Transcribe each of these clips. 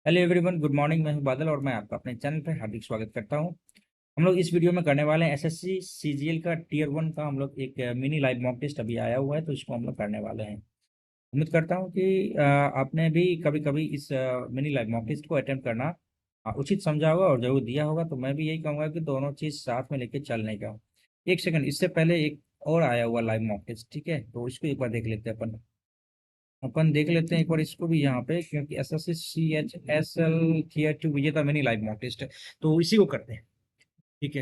Hello everyone, good morning. मैं हूं बादल और मैं आपका अपने चैनल पर हार्दिक स्वागत करता हूं। हम लोग इस वीडियो में करने वाले हैं एसएससी सीजीएल का टीयर 1 का हम लोग एक मिनी लाइव मॉक टेस्ट अभी आया हुआ है, तो इसको हम लोग करने वाले हैं। उम्मीद करता हूं कि आपने भी कभी कभी इस मिनी लाइव मॉक टेस्ट को अटेम्प्ट करना उचित समझा होगा और जरूर दिया होगा। तो मैं भी यही कहूंगा कि दोनों चीज़ साथ में लेके चलने का। एक सेकंड, इससे पहले एक और आया हुआ लाइव मॉक टेस्ट, ठीक है, तो इसको एक बार देख लेते हैं। अपन देख लेते हैं एक बार इसको भी यहाँ पे, क्योंकि S S C H S L tier 2 विजेता मिनी लाइव मॉक टेस्ट है, तो इसी को करते हैं। ठीक है।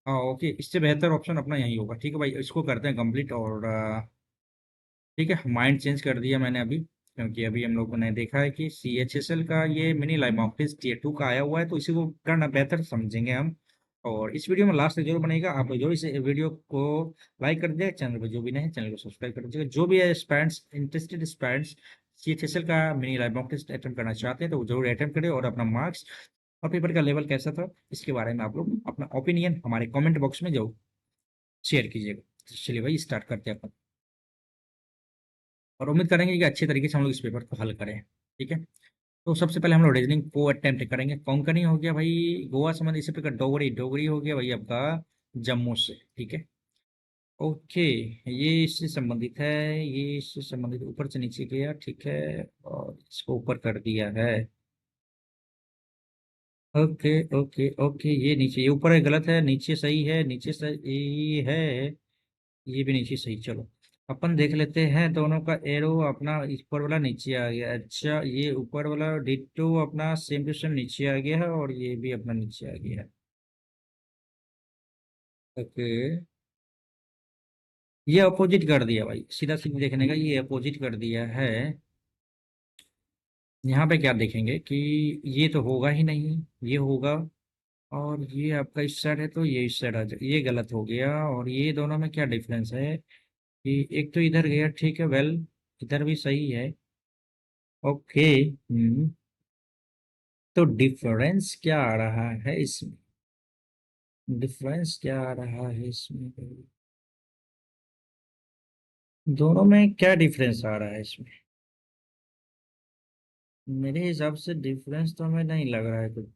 हाँ, ओके, इससे बेहतर ऑप्शन अपना यही होगा। ठीक है भाई, इसको करते हैं कंप्लीट। और ठीक है, माइंड चेंज कर दिया मैंने अभी, क्योंकि अभी हम लोगों ने देखा है कि सी एच एस एल का ये mini live mock test tier 2 का आया हुआ है, तो इसी को करना बेहतर समझेंगे हम। और इस वीडियो में लास्ट तक जरूर बनेगा। आप जो इस वीडियो को लाइक कर दीजिएगा, चैनल पर जो भी नहीं चैनल को सब्सक्राइब कर दीजिएगा। जो भी एस्पायरेंट्स इंटरेस्टेड एस्पायरेंट्स सीएचएसएल का mini live mock test attempt करना चाहते हैं, तो वो जरूर अटेम्प्ट करें और अपना मार्क्स और पेपर का लेवल कैसा था इसके बारे में आप लोग अपना ओपिनियन हमारे कमेंट बॉक्स में जरूर शेयर कीजिएगा। तो चलिए भाई, स्टार्ट करते हैं अपन, और उम्मीद करेंगे कि अच्छे तरीके से हम लोग इस पेपर को हल करें। ठीक है। तो सबसे पहले हम लोग रीजनिंग को अटेम्प्ट करेंगे। कोंकणी हो गया भाई गोवा संबंधी, इसी प्रकार डोगरी डोगरी हो गया भाई आपका जम्मू से। ठीक है। ओके, ये इससे संबंधित है, ये इससे संबंधित ऊपर से नीचे गया। ठीक है, और इसको ऊपर कर दिया है। ओके ओके ओके, ये नीचे, ये ऊपर है गलत है, नीचे सही है, नीचे सही है, ये भी नीचे सही। चलो अपन देख लेते हैं दोनों का एरो। अपना ऊपर वाला नीचे आ गया, अच्छा, ये ऊपर वाला डिट्टो अपना सेम टू सेम नीचे आ गया है, और ये भी अपना नीचे आ गया है। ओके, ये अपोजिट कर दिया भाई, सीधा सीधा देखने का ये अपोजिट कर दिया है। यहाँ पे क्या देखेंगे कि ये तो होगा ही नहीं, ये होगा। और ये आपका इस साइड है तो ये इस साइड आ जाए, ये गलत हो गया। और ये दोनों में क्या डिफरेंस है कि एक तो इधर गया, ठीक है, वेल, इधर भी सही है। ओके। तो डिफरेंस क्या आ रहा है इसमें? डिफरेंस क्या आ रहा है इसमें? दोनों में क्या डिफरेंस आ रहा है इसमें? मेरे हिसाब से डिफरेंस तो हमें नहीं लग रहा है कुछ।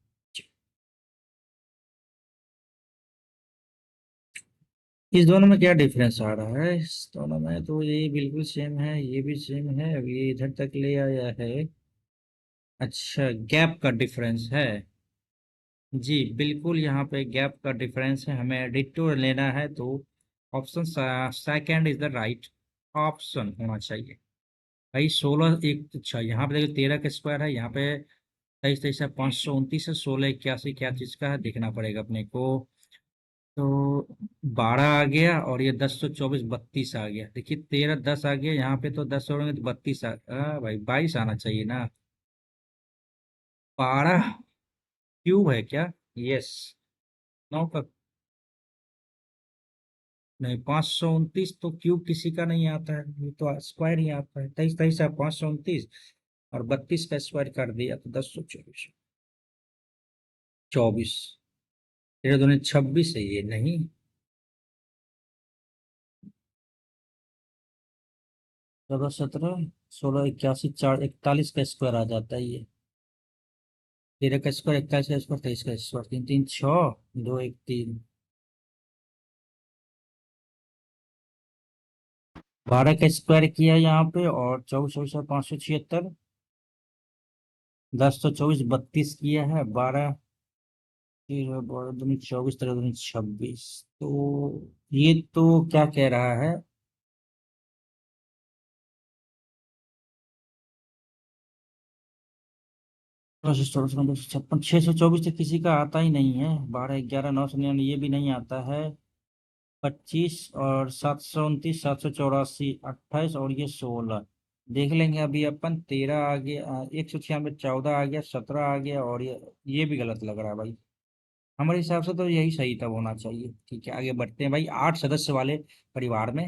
इस दोनों में क्या डिफरेंस आ रहा है? इस दोनों में तो ये बिल्कुल सेम है, ये भी सेम है, अब ये इधर तक ले आया है। अच्छा, गैप का डिफरेंस है। जी बिल्कुल, यहाँ पे गैप का डिफरेंस है, हमें डिटो लेना है, तो option second is the right option होना चाहिए। भाई 16 एक, अच्छा यहाँ पे देखिए 13 का स्क्वायर है, यहाँ पे 23 23 है, 529 है, 16 81 क्या चीज का है देखना पड़ेगा अपने को। तो 12 आ गया, और ये 10 124 32 आ गया। देखिए 13 10 आ गया, यहाँ पे तो 10 होंगे तो 32 भाई 22 आना चाहिए ना। 12 क्यूब है क्या? यस। 9 का नहीं, 529 तो क्यूब किसी का नहीं आता है, ये तो स्क्वायर ही आता है। 23 23 है, 529, और 32 का स्क्वायर कर दिया तो 10 124 24। तेरह दूनी 26 है, ये नहीं। 14 17 16 81 4 41 का स्क्वायर आ जाता है ये। 13 का स्क्वायर, 41 का स्क्वायर, 23 का स्क्वायर, 3 3 6 2 1 3। 12 का स्क्वायर किया यहाँ पे, और 24 24 576, 10 124 32 किया है। 12 12 दूनी 24, 13 दूनी 26। तो ये तो क्या कह रहा है? 16 16 16 56 624 तो किसी का आता ही नहीं है। 12 11 999 ये भी नहीं आता है। 25 और 729 784 28, और ये 16 देख लेंगे अभी अपन। 13 आ गया, 196 14 आ गया, 17 आ गया, और ये भी गलत लग रहा है भाई। हमारे हिसाब से तो यही सही तब होना चाहिए। ठीक है, आगे बढ़ते हैं भाई। 8 सदस्य वाले परिवार में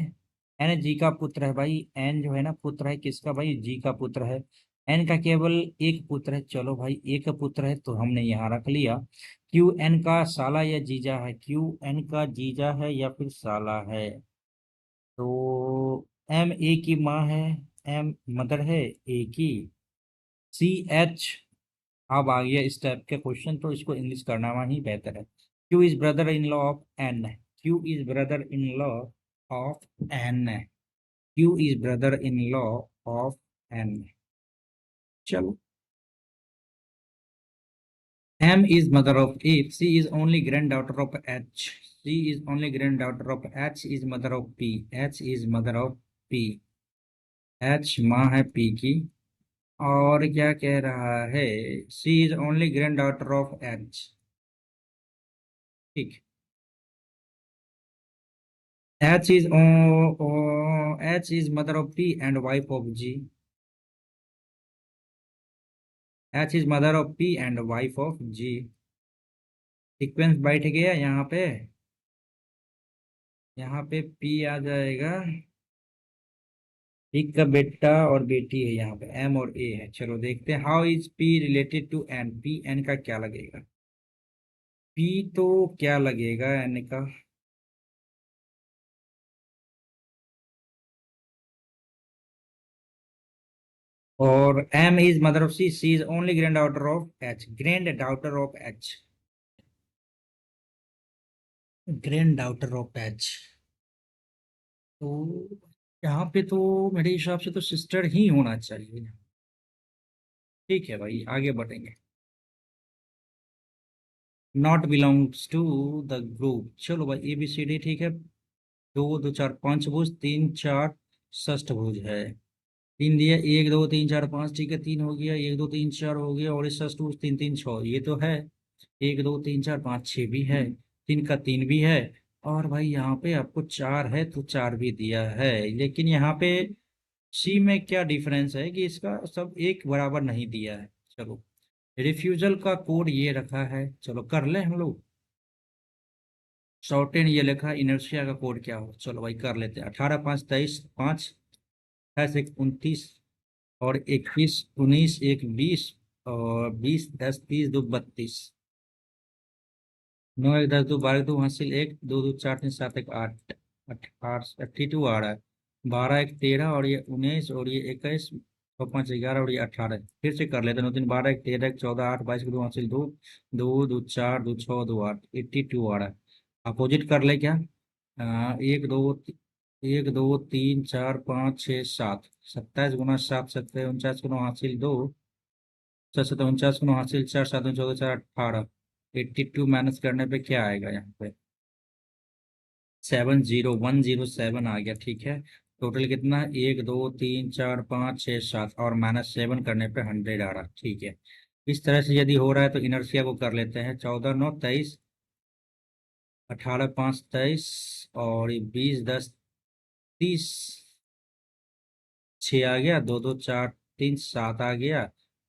एन जी का पुत्र है भाई। एन जो है ना, पुत्र है किसका भाई? जी का पुत्र है। एन का केवल एक पुत्र है, चलो भाई एक पुत्र है तो हमने यहाँ रख लिया। क्यू एन का साला या जीजा है? क्यू एन का जीजा है या फिर साला है? तो एम ए की माँ है, एम मदर है, ए की। सी एच अब आ गया इस टाइप के क्वेश्चन, तो इसको इंग्लिश करना ही बेहतर है। Q is brother in law of N. Q is brother in law of N. Q is brother in law of N. चलो, M is mother of Eve. C is only granddaughter of H. C is only granddaughter of H is mother of P. H is mother of P. H माँ है P की। और क्या कह रहा है, C is only granddaughter of H। ठीक। H is mother of P and wife of G। H is mother of P and wife of G। Sequence बैठ गया यहाँ पे। यहाँ पे P आ जाएगा, एक का बेटा और बेटी है, यहाँ पे एम और ए है। चलो देखते हैं, how is P related to N. P N का क्या लगेगा, पी तो क्या लगेगा एन का। और M is mother of C. C is only granddaughter of H. Granddaughter of H. Granddaughter of H. तो यहाँ पे तो मेरे हिसाब से तो सिस्टर ही होना चाहिए। ठीक है भाई, आगे बढ़ेंगे। Not belongs to the group. चलो भाई, ए बी सी डी ठीक है। दो दो चार पांच भुज, तीन चार षष्ठ भुज है। तीन दिया, एक दो तीन चार पाँच, ठीक है, तीन हो गया, एक दो तीन चार हो गया, और इसका टू तीन तीन छः, ये तो है। एक दो तीन चार पाँच छः भी है, तीन का तीन भी है। और भाई यहाँ पे आपको चार है तो चार भी दिया है, लेकिन यहाँ पे सी में क्या डिफरेंस है कि इसका सब एक बराबर नहीं दिया है। चलो, रिफ्यूजल का कोड ये रखा है, चलो कर ले हम लोग। शॉर्टेन ये लिखा, इनर्शिया का कोड क्या हो, चलो भाई कर लेते हैं। 18 5 23, 5 29 और 21 19 1 20, और 20 10 30 2 32। 9 1 10 2 12 2 हासिल 1 2 2 4 3 7 1 8। 82 आ रहा है। 12 1 13 और ये 19 और ये 21 और 5 11 और ये 18। फिर से कर लेते हैं। 9 3 12 1 13 1 14 8 22 2 हासिल 2 2 2 4 2 6 2 8। 82 आ रहा है। अपोजिट कर ले क्या। एक दो, एक दो तीन चार पाँच छः सात। 27 गुना 7 7 49 गुना हासिल 2। 7 49 गुना हासिल 4 7 14 4 18। 82 माइनस करने पे क्या आएगा यहाँ पे, 70107 आ गया। ठीक है, टोटल कितना, एक दो तीन चार पाँच छः सात, और -7 करने पे 100 आ रहा। ठीक है, इस तरह से यदि हो रहा है तो इनर्शिया को कर लेते हैं। 14 9 23, 18 5 23, और 20 10 30। 6 आ गया, दो दो चार तीन 7 आ गया।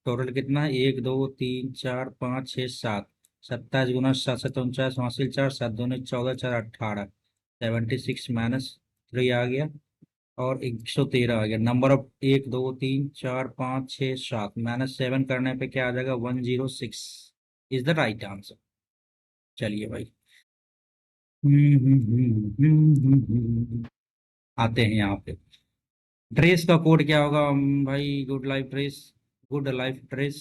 टोटल कितना, एक दो तीन चार पाँच छः सात। 27 गुना 7 7 49 हासिल 4 7 दूनी 14 4 18। 76 -3 आ गया, और 113 आ गया। नंबर ऑफ एक दो तीन चार पाँच छः सात, -7 करने पे क्या आ जाएगा, 106 इज द राइट आंसर। चलिए भाई, आते हैं यहाँ पे। ड्रेस का कोड क्या होगा भाई, good life dress. Good life dress.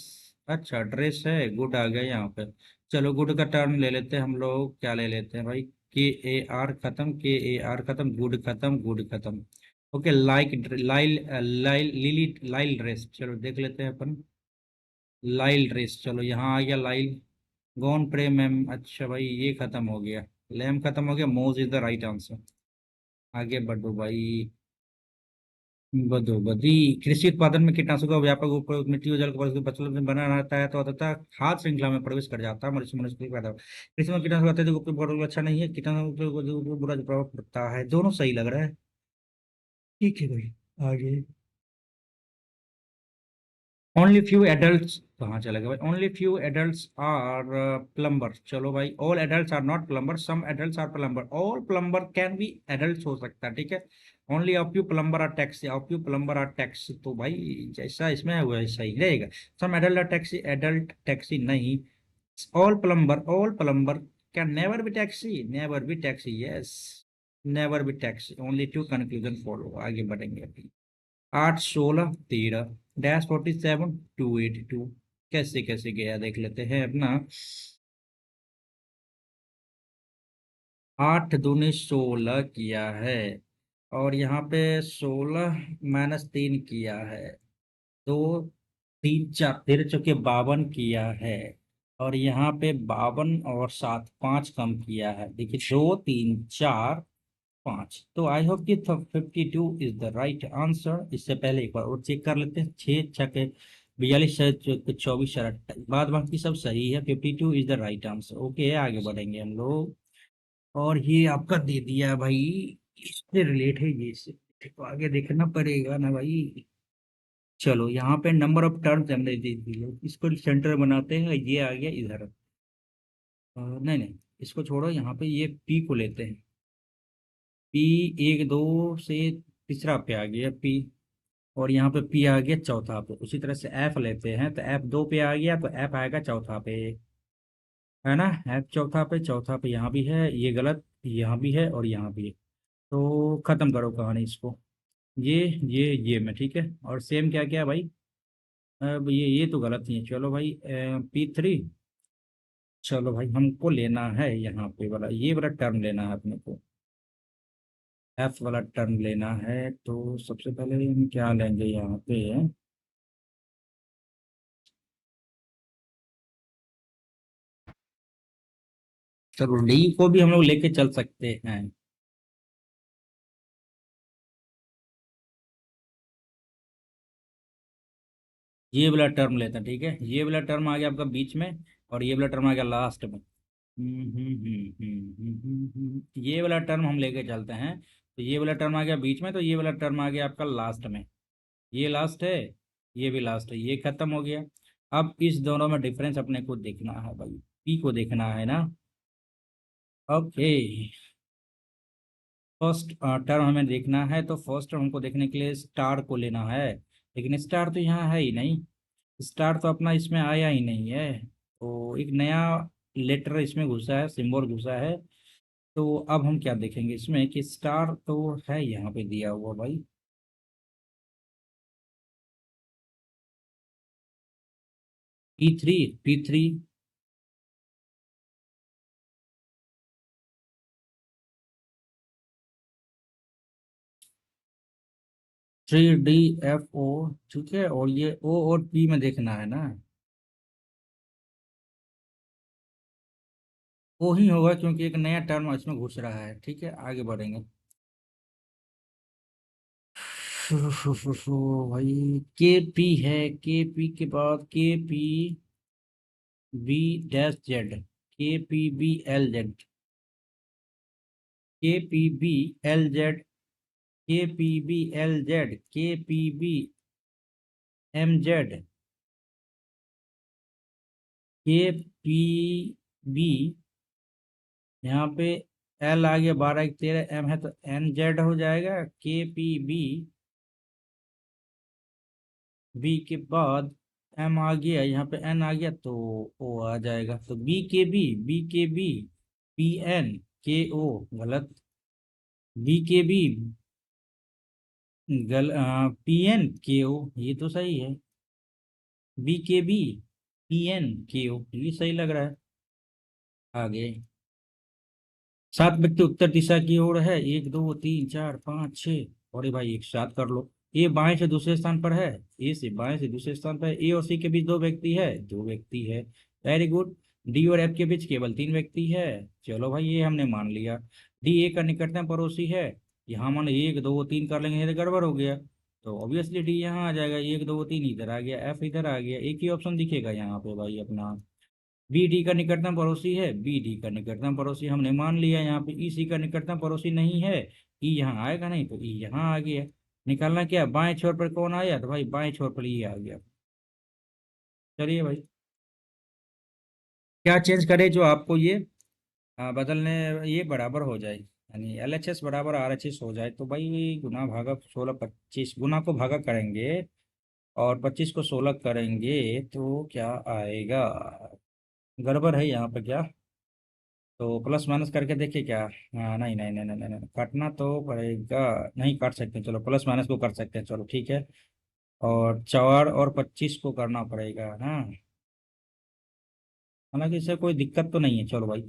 अच्छा, ड्रेस है, गुड आ गया यहाँ पे। चलो, गुड का टर्म ले लेते हैं हम लोग, क्या ले लेते हैं भाई, के ए आर खत्म, के ए आर खत्म, गुड खत्म, गुड खत्म। ओके, लाइक लाइल लाइल लिली लाइल ड्रेस, चलो देख लेते हैं अपन। लाइल ड्रेस, चलो यहाँ आ गया लाइल। गॉन प्रे मैम, अच्छा भाई ये खत्म हो गया। लैम खत्म हो गया, मोज इज द राइट आंसर। आगे बढ़ो भाई। बदो बदी। कृषि उत्पादन में कीटनाशकों का व्यापक उपयोग मिट्टी और जल को फसल में बना रहता है, तो अंततः खाद्य श्रृंखला में प्रवेश कर जाता है, मनुष्य मनुष्य की पैदा होता है। कृषि में कीटनाशक अत्यधिक उपयोग अच्छा नहीं है, कीटनाशक उपयोग का बुरा प्रभाव पड़ता है। दोनों सही लग रहा है। ठीक है भाई, आगे। ओनली फ्यू एडल्ट, कहाँ चले गए भाई, only few adults are plumber. चलो भाई, all adults are not plumber, some adults are plumber. All plumber can be adults हो सकता है, ठीक है। Only of you plumber are taxi, of you plumber are taxi, तो भाई जैसा इसमें है वैसा ही रहेगा। Some adult are taxi, adult taxi नहीं। All plumber can never be taxi, never be taxi, yes, never be taxi. Only to conclusion follow, आगे बढ़ेंगे अभी। 8 16 13 -47 282। कैसे कैसे गया देख लेते हैं अपना। 8 दूनी 16 किया है, और यहाँ पे 16 - 3 किया है, तो 3 4 13 चौके 52 किया है, और यहाँ पे 52 और 7 5 कम किया है। देखिए 2 3 4 5, तो आई होप कि 52 इज द राइट आंसर। इससे पहले एक बार और चेक कर लेते हैं। 6 6 42 24 बाद बाकी सब सही है। 52 is the right answer. Okay, आगे बढ़ेंगे हम लोग। और ये आपका दे दिया है भाई, इससे रिलेट है ये, इससे तो आगे देखना पड़ेगा ना भाई। चलो यहाँ पे नंबर ऑफ टर्म्स हमने दे दिए, इसको सेंटर बनाते हैं। ये आ गया इधर। नहीं नहीं, इसको छोड़ो, यहाँ पे ये पी को लेते हैं। पी 1 2 से तीसरा पे आ गया पी, और यहाँ पे पी आ गया चौथा पे। उसी तरह से एफ लेते हैं, तो एफ 2 पे आ गया, तो एफ आएगा चौथा पे, है ना। एफ चौथा पे, चौथा पे यहाँ भी है, ये गलत, यहाँ भी है और यहाँ भी है। तो खत्म करो कहानी इसको। ये ये में ठीक है, और सेम क्या क्या भाई। अब ये तो गलत ही है। चलो भाई, P3। चलो भाई, हमको लेना है यहाँ पे वाला, ये वाला टर्म लेना है अपने को। एफ वाला टर्म लेना है, तो सबसे पहले हम क्या लेंगे यहाँ पे। चलो डी को भी हम लोग लेके चल सकते हैं। ये वाला टर्म लेते हैं, ठीक है। ये वाला टर्म आ गया आपका बीच में, और ये वाला टर्म आ गया लास्ट में। ये वाला टर्म हम लेके चलते हैं। तो ये वाला टर्म आ गया बीच में, तो ये वाला टर्म आ गया आपका लास्ट में। ये लास्ट है, ये भी लास्ट है, ये खत्म हो गया। अब इस दोनों में डिफरेंस अपने को देखना है भाई, पी को देखना है ना। ओके, फर्स्ट टर्म हमें देखना है, तो फर्स्ट टर्म हमको देखने के लिए स्टार को लेना है। लेकिन स्टार तो यहाँ है ही नहीं, स्टार तो अपना इसमें आया ही नहीं है। तो एक नया लेटर इसमें घुसा है, सिंबल घुसा है। तो अब हम क्या देखेंगे इसमें कि स्टार तो है यहाँ पे दिया हुआ भाई। P3 3DFO, ठीक है। और ये O और P में देखना है ना। वो ही होगा, क्योंकि एक नया टर्म इसमें घुस रहा है। ठीक है, आगे बढ़ेंगे। भाई के पी के बाद KPB-Z, KPBLZ, KPBLZ, KPBMZ, KPB, यहाँ पे L आ गया, 12 1 13 M है, तो NZ हो जाएगा। KPB के बाद M आ गया, यहाँ पे N आ गया, तो O आ जाएगा। तो BKB, BKB, PN, KO गलत। BKB PN, KO ये तो सही है। BKB, PN, KO ये सही लग रहा है। आगे 7 व्यक्ति उत्तर दिशा की ओर है, 1 2 3 4 5 6। अरे भाई एक साथ कर लो। ए बाएं से दूसरे स्थान पर है, ए से बाएं से दूसरे स्थान पर है। ए और सी के बीच 2 व्यक्ति है, 2 व्यक्ति है। Very good. डी और एफ के बीच केवल 3 व्यक्ति है। चलो भाई, ये हमने मान लिया। डी ए का निकटतम पड़ोसी है। यहाँ मान 1 2 3 कर लेंगे, ये तो गड़बड़ हो गया। तो ऑब्वियसली डी यहाँ आ जाएगा, 1 2 3 इधर आ गया, एफ इधर आ गया। एक ही ऑप्शन दिखेगा यहाँ पे भाई अपना। बी डी का निकटतम पड़ोसी है, बी डी का निकटतम पड़ोसी हमने मान लिया। यहाँ पे ई सी का निकटतम पड़ोसी नहीं है, ई यहाँ आएगा नहीं, तो ई यहाँ आ गया। निकालना क्या, बाएं छोर पर कौन आया, तो भाई बाएं छोर पर ई आ गया। चलिए भाई, क्या चेंज करे जो आपको ये बदलने, ये बराबर हो जाए, यानी LHS बराबर RHS हो जाए। तो भाई गुना भागा 16 25, गुना को भागा करेंगे और 25 को 16 करेंगे, तो क्या आएगा। गड़बड़ है यहाँ पे क्या। तो प्लस माइनस करके देखिए क्या। हाँ, नहीं नहीं नहीं नहीं नहीं नहीं, काटना तो पड़ेगा। नहीं काट सकते, चलो प्लस माइनस को कर सकते हैं, चलो ठीक है। और 4 और 25 को करना पड़ेगा ना। हालांकि इससे कोई दिक्कत तो नहीं है। चलो भाई,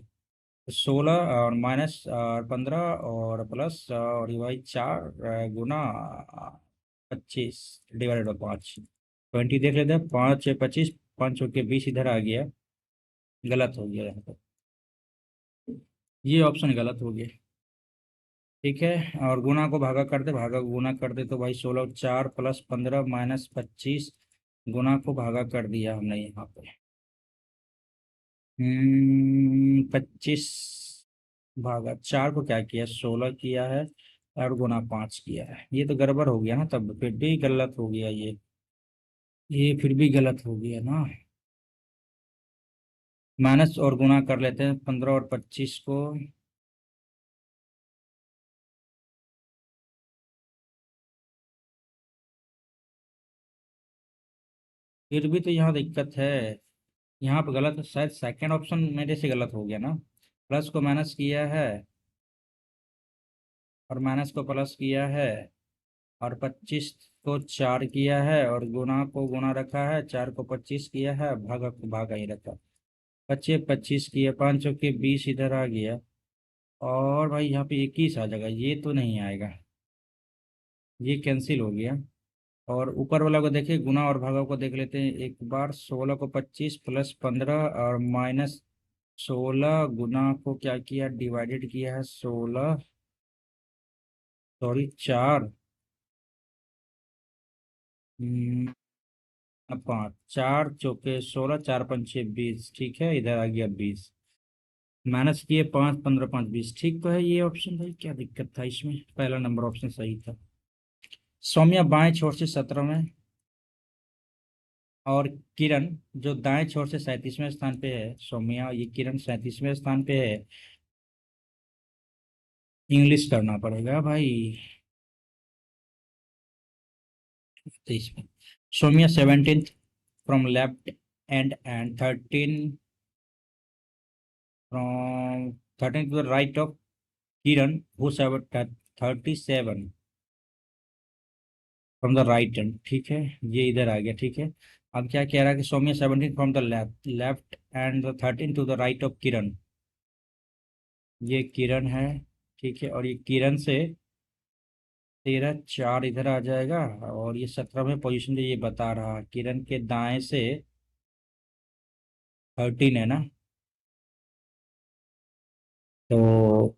16 और माइनस और 15 और प्लस और ये भाई 4 गुना 25 डिवाइडेड बाई 5, 20 देख लेते हैं। 5 6 25, 5 के 20 इधर आ गया। गलत हो गया यहाँ पर, ये ऑप्शन गलत हो गया। ठीक है, और गुना को भागा कर दे, भागा को गुना कर दे, तो भाई 16 और 4 + 15 - 25, गुना को भागा कर दिया हमने यहाँ पे। 25 भागा 4 को क्या किया, 16 किया है और गुना 5 किया है। ये तो गड़बड़ हो गया ना, तब फिर भी गलत हो गया ये फिर भी गलत हो गया ना। माइनस और गुना कर लेते हैं 15 और 25 को। फिर भी तो यहाँ दिक्कत है, यहाँ पे गलत है। शायद सेकंड ऑप्शन मेरे से गलत हो गया ना। प्लस को माइनस किया है और माइनस को प्लस किया है और 25 को 4 किया है और गुना को गुना रखा है, 4 को 25 किया है, भागा को भागा ही रखा। 25 25 किया, 5 के 20 इधर आ गया। और भाई यहाँ पे 21 आ जाएगा, ये तो नहीं आएगा, ये कैंसिल हो गया। और ऊपर वाला को देखिए, गुना और भागा को देख लेते हैं एक बार। 16 को 25 + 15 और -16 गुना को क्या किया, डिवाइडेड किया है 16, सॉरी 4, अब 5, 4 चौके 16, 4 5 6 20, ठीक है, इधर आ गया 20। माइनस किए 5 15 5 20, ठीक तो है ये ऑप्शन। भाई क्या दिक्कत था इसमें, पहला नंबर ऑप्शन सही था। सौम्या बाएं छोर से 17 में, और किरण जो दाएं छोर से 37वें स्थान पे है। सौम्या, ये किरण 37वें स्थान पे है। इंग्लिश करना पड़ेगा भाई। तो इसमें Saumya 17th from left and 13 to the right of Kiran who 37 from the right end, ठीक है, ये इधर आ गया। ठीक है, अब क्या कह रहा है कि Saumya 17 from the left left and 13 to the right of Kiran, ये किरण है। ठीक है, और ये किरण से 13 4 इधर आ जाएगा। और ये 17वें पोजीशन पे ये बता रहा है, किरण के दाएं से 13 है ना। तो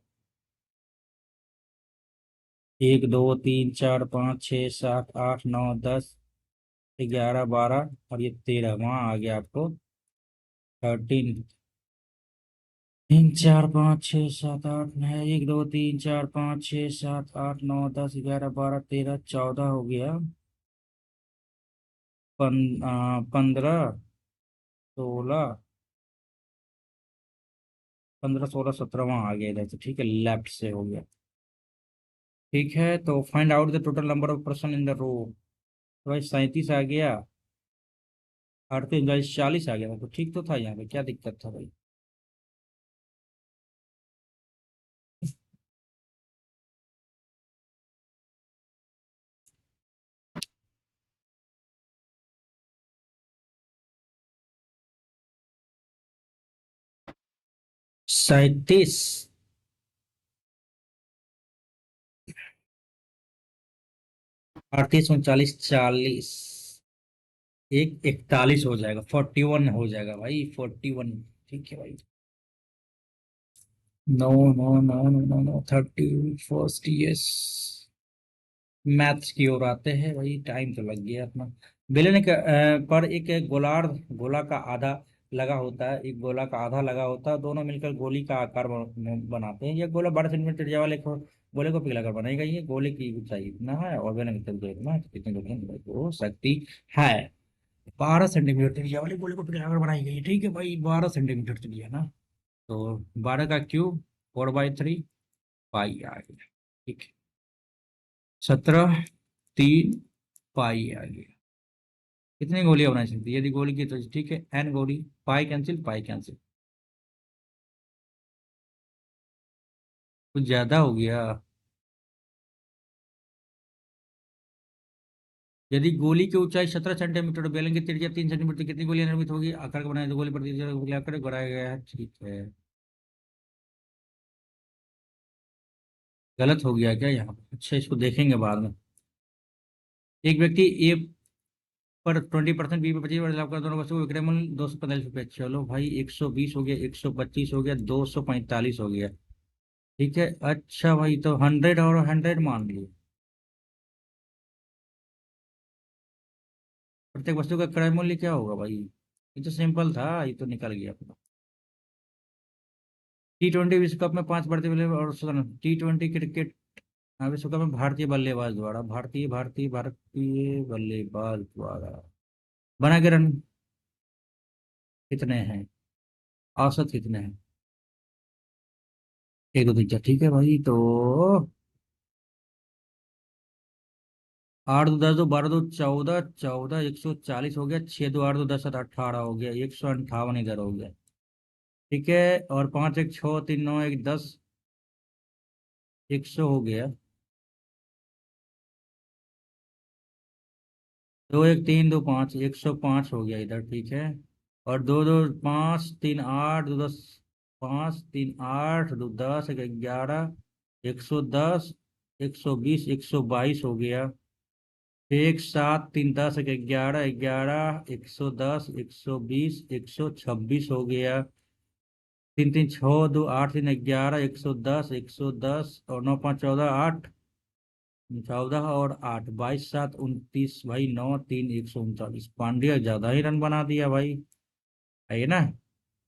1 2 3 4 5 6 7 8 9 10 11 12 और ये 13, वहाँ आ गया आपको 13। 3 4 5 6 7 8 9, 1 2 3 4 5 6 7 8 9 10 11 12 13 14 हो गया। 15 16, 15 16 17 वहाँ आ गया इधर से। ठीक है, लेफ्ट से हो गया। ठीक है, तो find out the total number of person in the row. तो भाई 37 आ गया, 38 40 आ गया, तो ठीक तो था। यहाँ पे क्या दिक्कत था भाई। 37, 38 39 40, एक 41 हो जाएगा, 41 हो जाएगा भाई, 41। ठीक है भाई। No no no no no no, 31st, yes. Maths की ओर आते हैं भाई, टाइम तो लग गया अपना। बेलन पर एक गोला का आधा लगा होता है, एक गोला का आधा लगा होता है, दोनों मिलकर गोली का आकार बनाते हैं। यह गोला 12 सेंटीमीटर त्रिज्या वाले गोले को पिघलाकर बनाई गई है। गोले की ऊंचाई इतना है और बेलन की त्रिज्या इतना है, तो कितने गोले हो सकती है। 12 सेंटीमीटर त्रिज्या वाले गोले को पिघलाकर बनाई गई है। ठीक है भाई, 12 सेंटीमीटर त्रिज्या ना, तो 12 का क्यूब 4/3 पाई आ गया। ठीक है, 17 3 पाई आ गया। कितनी गोलियां बना सकती है यदि गोली की, तो ठीक है, एन गोली। पाई कैंसिल, पाई कैंसिल, कुछ ज्यादा हो गया। यदि गोली की ऊंचाई 17 सेंटीमीटर और बेलन की त्रिज्या 3 सेंटीमीटर, तो कितनी गोलियां निर्मित होगी? आकार का बनाया तो गोली प्रति आकार बढ़ाया गया है, ठीक है। गलत हो गया क्या यहाँ पे? अच्छा, इसको देखेंगे बाद में। एक व्यक्ति ए पर 20%, बी पर 25% लाभ कर दोनों वस्तु को विक्रय मूल्य 245 रुपये। चलो भाई, 120 हो गया, 125 हो गया, 245 हो गया। ठीक है, अच्छा भाई, तो 100 और 100 मान लिए। प्रत्येक वस्तु का क्रय मूल्य क्या होगा भाई? ये तो सिंपल था, ये तो निकल गया अपना। T20 विश्व कप में 5 बढ़ते बल्लेबाज और T20 क्रिकेट विश्व कप में भारतीय बल्लेबाज द्वारा बना के रन कितने हैं? औसत कितने हैं? एक दो तीन चार, ठीक है भाई, तो 8 दो 10 दो 12 दो 14, 14 140 हो गया, 6 दो 8 दो 10 7 18 हो गया, 158 इधर हो गया। ठीक है, और 5 1 6 3 9 1 10, 100 हो गया। 2 1 3 2 5, 105 हो गया इधर, ठीक है। और 2 2 5 3 8 2 10, 5 3 8 2 10 1 11, 110, 120, 122 हो गया। 1 7 3 10 1 11 11, 110, 120, 126 हो गया। 3 3 6 2 8 3 11, 110, 110 और 9 5 14 8, 14 और 8 22 7 29 भाई, 9 3 139। पांड्या ज्यादा ही रन बना दिया भाई, है ना।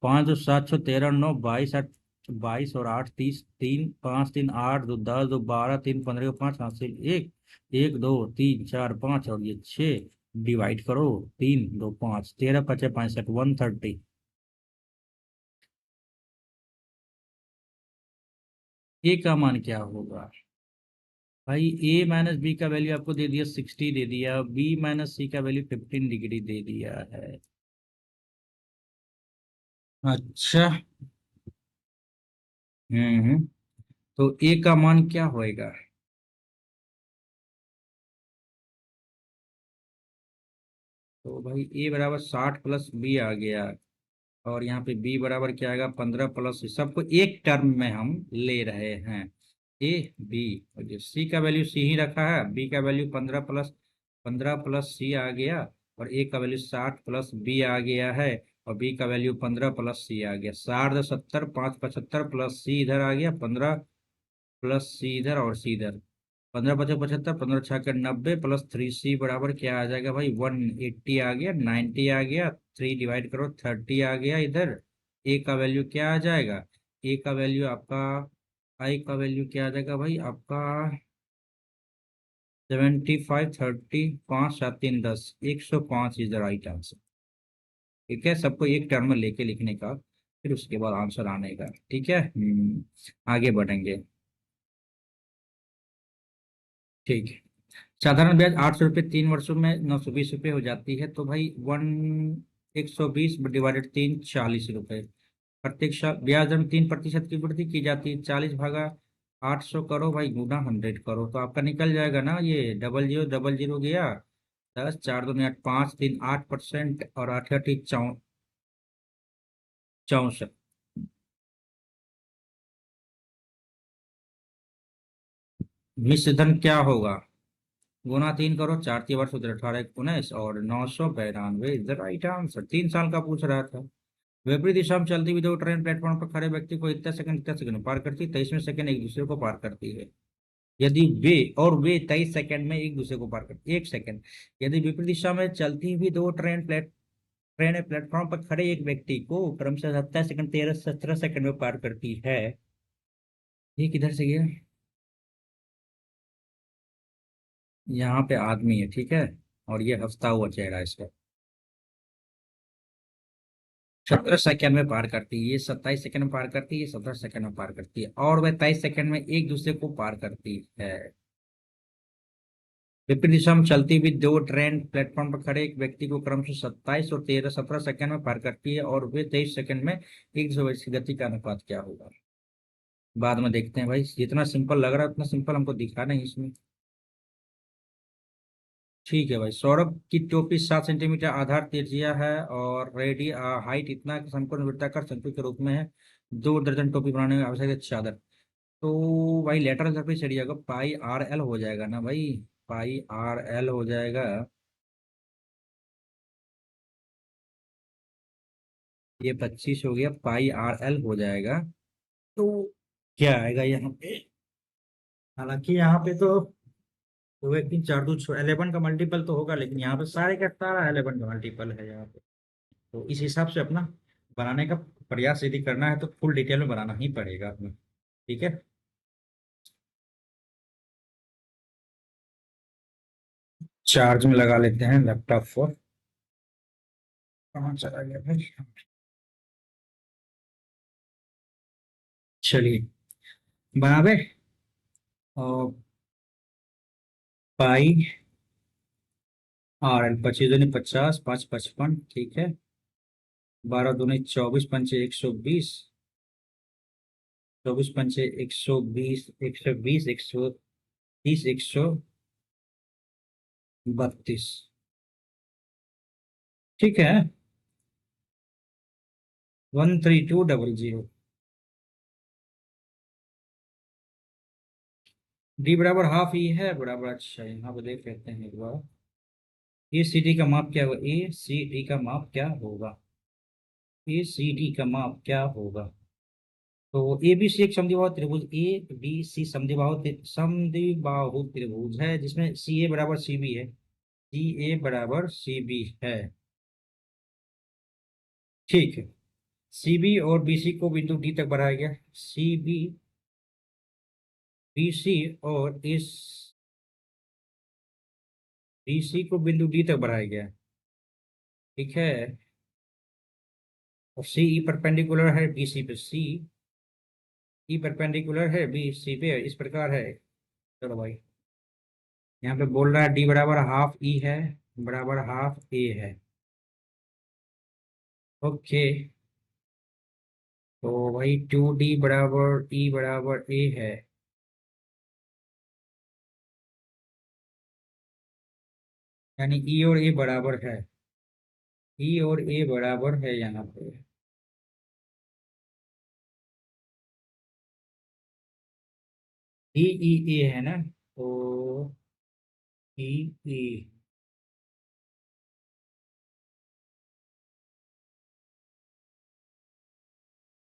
5 2 7 6 13 9 22 8, 22 और 8 30, 3 5 3 8 2 10 2 12 3 15 5 हासिल 1, 1 2 3 4 5 और ये 6, डिवाइड करो 3 2 5, 13 5 65, 130। ए का मान क्या होगा भाई? ए माइनस बी का वैल्यू आपको दे दिया 60, दे दिया। बी माइनस सी का वैल्यू 15 डिग्री दे दिया है। अच्छा। हम्म। तो ए का मान क्या होएगा? तो भाई ए बराबर 60 प्लस बी आ गया, और यहाँ पे बी बराबर क्या आएगा? 15 प्लस, सबको एक टर्म में हम ले रहे हैं। ए बी, और सी का वैल्यू सी ही रखा है, बी का वैल्यू 15 प्लस सी आ गया, और ए का वैल्यू 60 प्लस बी आ गया है, और बी का वैल्यू 15 प्लस सी आ गया। 60 70, 5 75 प्लस सी इधर आ गया, 15 प्लस सी इधर और सी इधर। 15 5 75, 15 6 90 प्लस 3 सी बराबर क्या आ जाएगा भाई? 180 आ गया, 90 आ गया, 3 डिवाइड करो 30 आ गया इधर। ए का वैल्यू क्या आ जाएगा? ए का वैल्यू आपका, आई का वैल्यू क्या आ जाएगा भाई आपका? 75 30, 5 7 3 10, 105 इज द राइट आंसर। ठीक है, सबको एक टर्म में लेके लिखने का, फिर उसके बाद आंसर आने का। ठीक है, आगे बढ़ेंगे। ठीक है। साधारण ब्याज 800 रुपये 3 वर्षों में 920 रुपये हो जाती है, तो भाई 120 डिवाइडेड 3, 40 रुपये। प्रत्येक साल ब्याज दर में 3% की वृद्धि की जाती है। 40 भागा 800 करो भाई, गुना 100 करो, तो आपका निकल जाएगा ना ये, डबल जीरो डबल जीरो गया। 10 4 2 8, 5 3 8%, और 8 8 64। मिश्र धन क्या होगा? गुना 3 करो, 4 3 वर्ष 18 19, और 992 इज द राइट आंसर। 3 साल का पूछ रहा था। विपरीत दिशा में चलती हुई दो ट्रेन प्लेटफॉर्म पर खड़े व्यक्ति को इतने सेकंड में पार करती है, 23वें सेकंड एक दूसरे को पार करती है। यदि वे 23 सेकंड में एक दूसरे को पार करती, 1 सेकंड। यदि विपरीत दिशा में चलती हुई दो ट्रेन प्लेटफॉर्म पर खड़े एक व्यक्ति को क्रमशः 27 सेकंड 13 17 सेकंड में पार करती है। ये किधर से गया? यहाँ पे आदमी है, ठीक है, और ये हंसता हुआ चेहरा है इसका। 17 सेकंड में पार करती है, ये 27 सेकंड में पार करती है, ये 17 सेकंड में पार करती है, और वह 23 सेकंड में एक दूसरे को पार करती है। विपरीत दिशा में चलती हुई दो ट्रेन प्लेटफॉर्म पर खड़े एक व्यक्ति को क्रमशः 27 और 17 सेकंड में पार करती है, और वे 23 सेकंड में एक दूसरे की गति का अनुपात क्या होगा? बाद में देखते हैं भाई, जितना सिंपल लग रहा है उतना सिंपल हमको दिखा नहीं इसमें। ठीक है भाई। सौरभ की टोपी 7 सेंटीमीटर आधार त्रिज्या है और रेडी हाइट इतना कि समकोण वृत्ताकार शंकु के रूप में है। 2 दर्जन टोपी बनाने में आवश्यक है चादर। तो भाई लेटरल सरफेस एरिया का पाई आर एल हो जाएगा ना भाई। पाई आर एल हो जाएगा। ये 25 हो गया, पाई आर एल हो जाएगा। तो क्या आएगा यहाँ पे? हालांकि यहाँ पे तो 2 1 3 4 2 11 का मल्टीपल तो होगा, लेकिन यहाँ पे सारे का सारा 11 का मल्टीपल है यहाँ पे। तो इस हिसाब से अपना बनाने का प्रयास यदि करना है तो फुल डिटेल में बनाना ही पड़ेगा अपना। ठीक है। चार्ज में लगा लेते हैं लैपटॉप को। कहाँ चला गया भाई? चलिए बनावे। और पाई आर एल 25 दूनी 50, 5 55, ठीक है। 12 दूनी 24, 25 120। 24 5 120, 120, 130, 132। ठीक है। 13200। डी बराबर हाफ ई है बराबर। अच्छा यहाँ पे देख लेते हैं एक बार। ए सी डी का माप क्या होगा? ए सी डी का माप क्या होगा? ए सी डी का माप क्या होगा? तो ए बी सी एक समद्विबाहु त्रिभुज, ए बी सी समद्विबाहु त्रिभुज है जिसमें सी ए बराबर सी बी है। सी ए बराबर सी बी है। ठीक है। सी बी और बी सी को बिंदु डी तक बढ़ाया गया। सी बी, बी सी और इस बी सी को बिंदु डी तक बढ़ाया गया। ठीक है। और सी ई परपेंडिकुलर है बी सी पे। सी ई परपेंडिकुलर है बी सी पे, इस प्रकार है। चलो भाई। यहाँ पे बोल रहा है डी बराबर हाफ ई है बराबर हाफ ए है। ओके। तो भाई 2D बराबर ई बराबर ए है। यानी ई और ए बराबर है। ई और ए बराबर है यहाँ पे। ई ई ए है ना। तो ई ई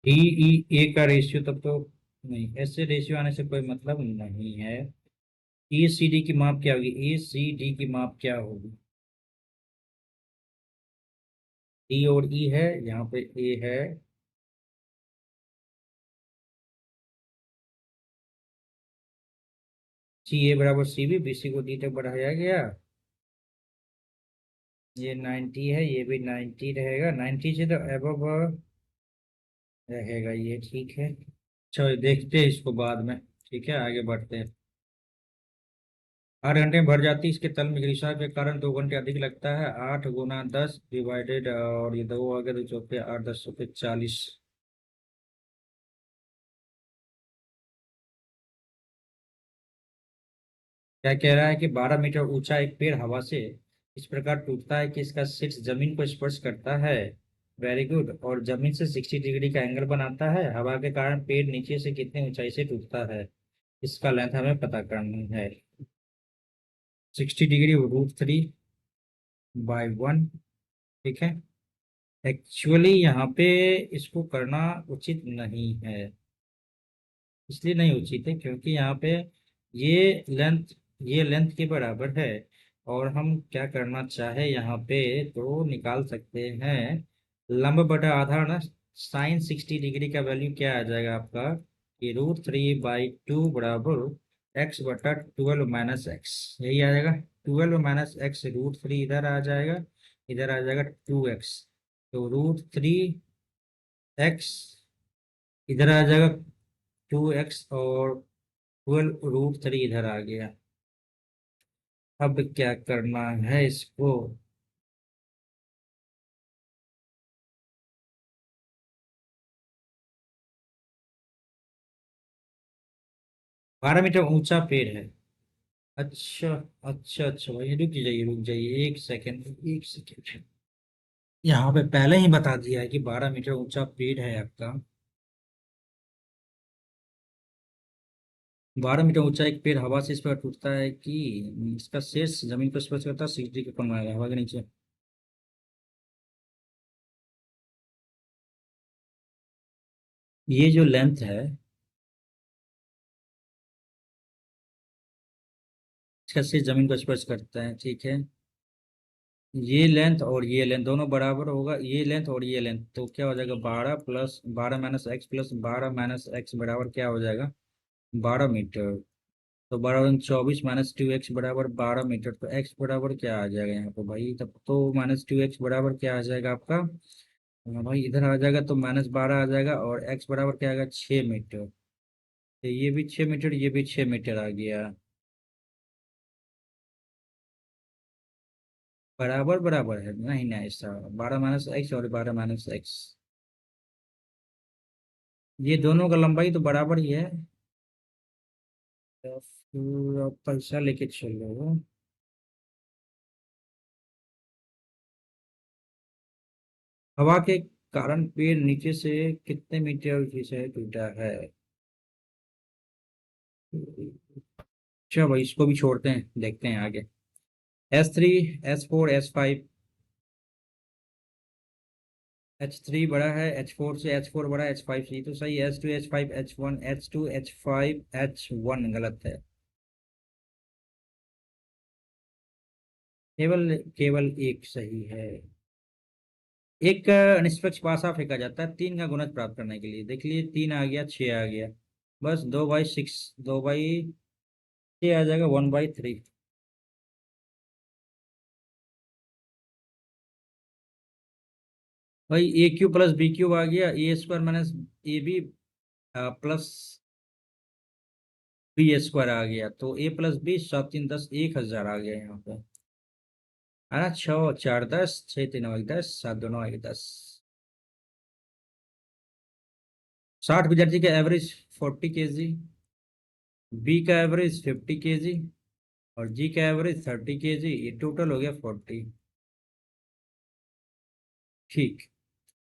ई ई ए का रेशियो तब तो नहीं, ऐसे रेशियो आने से कोई मतलब नहीं है। ए सी डी की माप क्या होगी? ए सी डी की माप क्या होगी? डी और ई है, यहाँ पे ए है। सी ए बराबर सी बी, बी सी को डी तक बढ़ाया गया। ये 90 है, ये भी 90 रहेगा। 90 से तो एबव रहेगा ये। ठीक है। चलो देखते हैं इसको बाद में। ठीक है, आगे बढ़ते हैं। 8 घंटे में भर जाती है, इसके तल में गिरिशा के कारण 2 घंटे अधिक लगता है। 8 × 10 डिवाइडेड, और ये दो आ गए तो चौके 8 10 40। क्या कह रहा है कि 12 मीटर ऊंचा एक पेड़ हवा से इस प्रकार टूटता है कि इसका शीर्ष जमीन को स्पर्श करता है। Very good. और जमीन से 60 डिग्री का एंगल बनाता है। हवा के कारण पेड़ नीचे से कितनी ऊंचाई से टूटता है, इसका लेंथ हमें पता करना है। 60 डिग्री √3/1। ठीक है। एक्चुअली यहाँ पे इसको करना उचित नहीं है। इसलिए नहीं उचित है क्योंकि यहाँ पे ये लेंथ ये लेंथ के बराबर है। और हम क्या करना चाहे यहाँ पे तो निकाल सकते हैं लंब बटा आधार ना। साइन 60 डिग्री का वैल्यू क्या आ जाएगा आपका? कि √3/2 बराबर एक्स बटा 12 - एक्स, यही आ जाएगा। 12 - एक्स √3 इधर आ जाएगा, इधर आ जाएगा 2x। तो √3x इधर आ जाएगा 2x, और 12 √3 इधर आ गया। अब क्या करना है इसको? 12 मीटर ऊंचा पेड़ है। अच्छा अच्छा अच्छा भाई, रुक जाइए 1 सेकंड, 1 सेकंड। यहाँ पे पहले ही बता दिया है कि 12 मीटर ऊंचा पेड़ है आपका। 12 मीटर ऊंचा एक पेड़ हवा से इस पर टूटता है कि इसका शीर्ष जमीन पर स्पर्श करता है, 60 के कोण में हवा के नीचे। ये जो लेंथ है, इसका शीर्ष जमीन को स्पर्श करता है, ठीक है। ये लेंथ और ये लेंथ दोनों बराबर होगा, ये लेंथ और ये लेंथ, तो क्या हो जाएगा 12 + 12 - x + 12 - x बराबर क्या हो जाएगा, 12 मीटर। तो 12 × 24 -2x बराबर 12 मीटर, तो x बराबर क्या आ जाएगा यहाँ पे भाई, तब तो -2x बराबर क्या आ जाएगा आपका। हाँ भाई, इधर आ जाएगा तो -12 आ जाएगा, और x बराबर क्या आएगा, 6 मीटर। तो ये भी 6 मीटर, ये भी 6 मीटर आ गया। बराबर बराबर है, नहीं नहीं, ऐसा 12 - x और 12 - x, ये दोनों का लंबाई तो बराबर ही है। तो फिर आप पैसा लेके चलो। हवा के कारण पेड़ नीचे से कितने मीटर ऊंचाई से टूटा है। अच्छा भाई, इसको भी छोड़ते हैं, देखते हैं आगे। S3, S4, S5। H3 बड़ा है H4 से, H4 बड़ा है H5 से, ये तो सही है। S2, H5, H1, H2, H5, H1 गलत है। केवल केवल एक सही है। एक निष्पक्ष पासा फेंका जाता है 3 का गुणज प्राप्त करने के लिए, देख लिए 3 आ गया, 6 आ गया, बस 2/6, 2/6 आ जाएगा, 1/3। भाई A³ + B³ आ गया, A² - AB प्लस B² आ गया, तो A + B 7 × 3 = 10, 1,000 आ गया यहाँ पे। है ना, 6 × 4 = 10, 6 × 3 = 10, 7 × 2 = 10। 60 विद्यार्थी का एवरेज 40 kg, बी का एवरेज 50 kg, और जी का एवरेज 30 kg, ये टोटल हो गया 40। ठीक।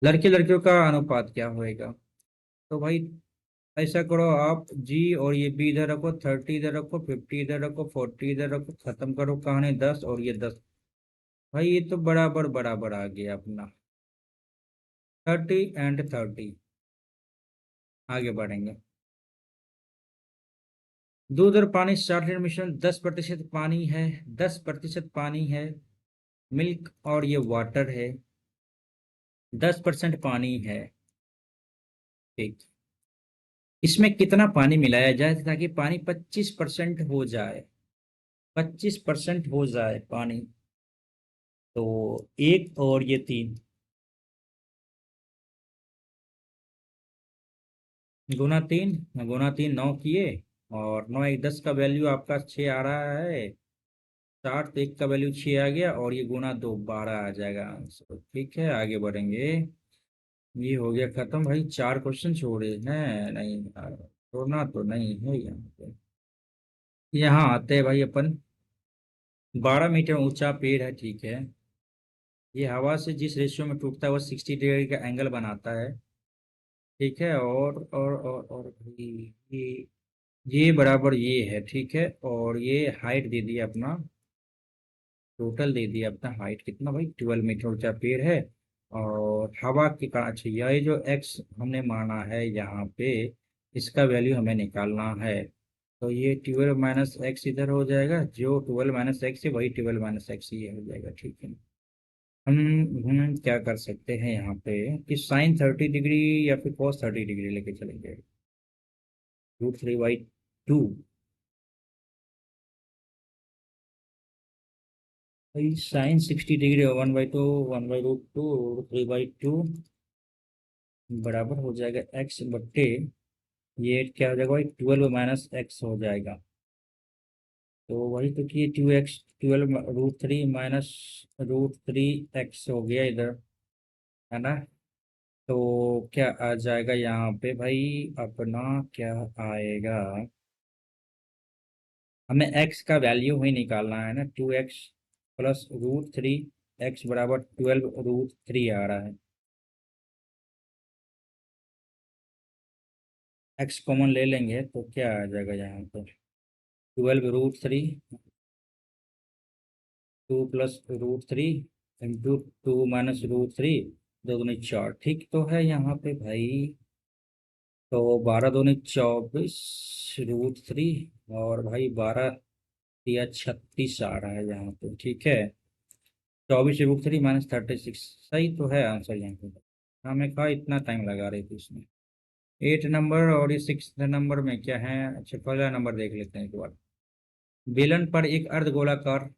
लड़के लड़कियों का अनुपात क्या होएगा। तो भाई ऐसा करो, आप जी और ये बी इधर रखो, 30 इधर रखो, 50 इधर रखो, 40 इधर रखो, खत्म करो कहानी, 10 और ये 10। भाई ये तो बराबर बराबर आ गया अपना, 30 and 30। आगे बढ़ेंगे। दूध और पानी 60 लीटर मिश्रण 10% पानी है, 10% पानी है। मिल्क और ये वाटर है, 10% पानी है। ठीक। इसमें कितना पानी मिलाया जाए ताकि पानी 25% हो जाए, 25% हो जाए पानी। तो एक और ये तीन, गुना तीन 9 किए, और 9 × 1 = 10 का वैल्यू आपका 6 आ रहा है। 60 तो 1 का वैल्यू 6 आ गया, और ये गुना 2 12 आ जाएगा आंसर। ठीक है, आगे बढ़ेंगे। ये हो गया खत्म भाई, 4 क्वेश्चन छोड़े हैं, नहीं यार, छोड़ना तो नहीं है यहाँ पे। यहाँ आते हैं भाई अपन। 12 मीटर ऊंचा पेड़ है, ठीक है। ये हवा से जिस रेशियो में टूटता है वो 60 डिग्री का एंगल बनाता है, ठीक है। और भाई ये बराबर ये है, ठीक है। और ये हाइट दे दिया अपना, टोटल दे दिया अपना हाइट कितना भाई, 12 मीटर ऊंचा पेड़ है। और हवा के कारण, अच्छा ये जो एक्स हमने माना है यहाँ पे, इसका वैल्यू हमें निकालना है। तो ये 12 - x इधर हो जाएगा, जो 12 - x है वही 12 - x ये हो जाएगा, ठीक है। हम क्या कर सकते हैं यहाँ पे, कि sin 30 डिग्री या फिर cos 30 डिग्री लेके चलेंगे। √3/2। भाई sin 60 डिग्री 1/2, 1/√2, √3/2 बराबर हो जाएगा x/, ये क्या हो जाएगा भाई, 12 - x हो जाएगा। तो वही तो, कि 2x, 12 √3 - √3x हो गया इधर, है ना। तो क्या आ जाएगा यहाँ पे भाई, अपना क्या आएगा, हमें x का वैल्यू ही निकालना है ना, 2x plus root three x बराबर 12√3 आ रहा है। x कॉमन ले लेंगे तो क्या आ जाएगा यहाँ पे, 12√3, 2 + √3 इंटू 2 - √3, 2 दूनी 4, ठीक तो है यहाँ पे भाई। तो 12 दूनी 24 √3, और भाई 12 × 36 आ रहा है यहाँ पे, ठीक है। 24 √3 -36, सही तो है आंसर यहाँ पे। हमें कहा इतना टाइम लगा रही थी इसमें। 8 नंबर और ये 6 नंबर में क्या है, अच्छा पहला नंबर देख लेते हैं एक बार। बेलन पर एक अर्धगोलाकार,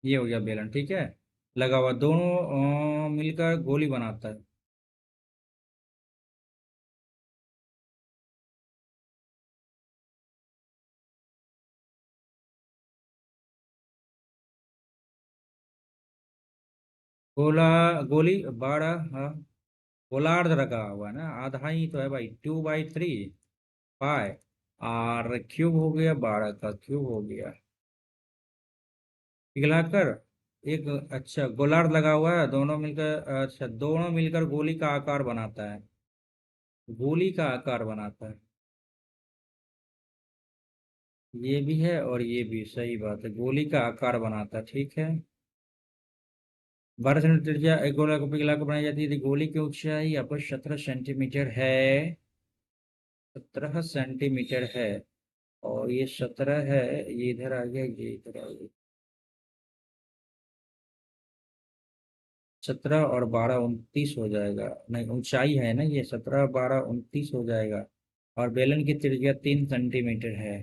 ये हो गया बेलन, ठीक है, लगा हुआ, दोनों मिलकर गोली बनाता है। गोला, गोली बारह, हाँ, गोलार्ध रखा हुआ है ना, आधा ही तो है भाई, 2/3 पाई, और क्यूब हो गया, 12 का क्यूब हो गया, पिघलाकर एक, अच्छा गोलार्ध लगा हुआ है, दोनों मिलकर, अच्छा दोनों मिलकर गोली का आकार बनाता है, गोली का आकार बनाता है। ये भी है और ये भी सही बात है, गोली का आकार बनाता है, ठीक है। 12 सेंटीमीटर त्रिज्या एक गोला को पिघला कर बनाई जाती है, यदि गोली की ऊंचाई यहाँ पर 17 सेंटीमीटर है, 17 सेंटीमीटर है, और ये 17 है, ये इधर आ गया, ये इधर आ गया, 17 और 12 29 हो जाएगा, नहीं ऊंचाई है ना ये, 17 12 29 हो जाएगा, और बेलन की त्रिज्या 3 सेंटीमीटर है,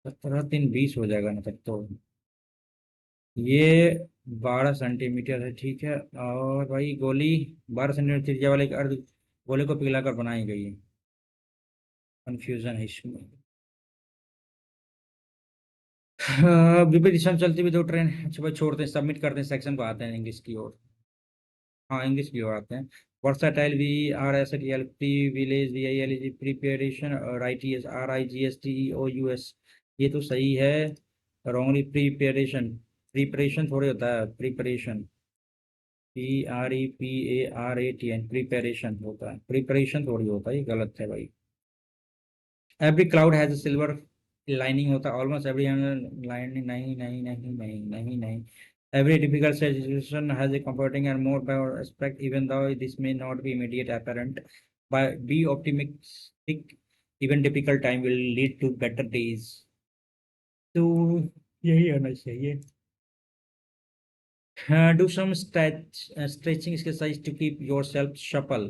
17 3 20 हो जाएगा ना तब तो। ये 12 सेंटीमीटर है, ठीक है। और भाई गोली 12 सेंटीमीटर त्रिज्या वाले एक अर्ध गोले को पिघलाकर बनाई गई है, कंफ्यूजन है इसमें। विपरीत दिशा में चलती हुई दो ट्रेन, अच्छा भाई छोड़ते हैं, सबमिट करते हैं, सेक्शन को आते हैं इंग्लिश की ओर। हाँ इंग्लिश की ओर आते हैं। Versatile, VRSATL, privilege, VILEG, preparation, RIGSTEOUS, ये तो सही है। रॉन्गली, प्रिपेरेशन, प्रिपरेशन थोड़ी होता है, प्रिपरेशन, PREPARATN, प्रिपरेशन होता है, प्रिपरेशन थोड़ी होता है, ये गलत है भाई। Every cloud has silver lining होता है, ऑलमोस्ट एवरी लाइनिंग, नहीं नहीं नहीं नहीं नहीं नहीं। Every difficult situation has a comforting and more power aspect, even though this may not be immediate apparent, by be optimistic, even difficult time will lead to better days, तो यही होना चाहिए। Do some stretching exercise to keep yourself supple,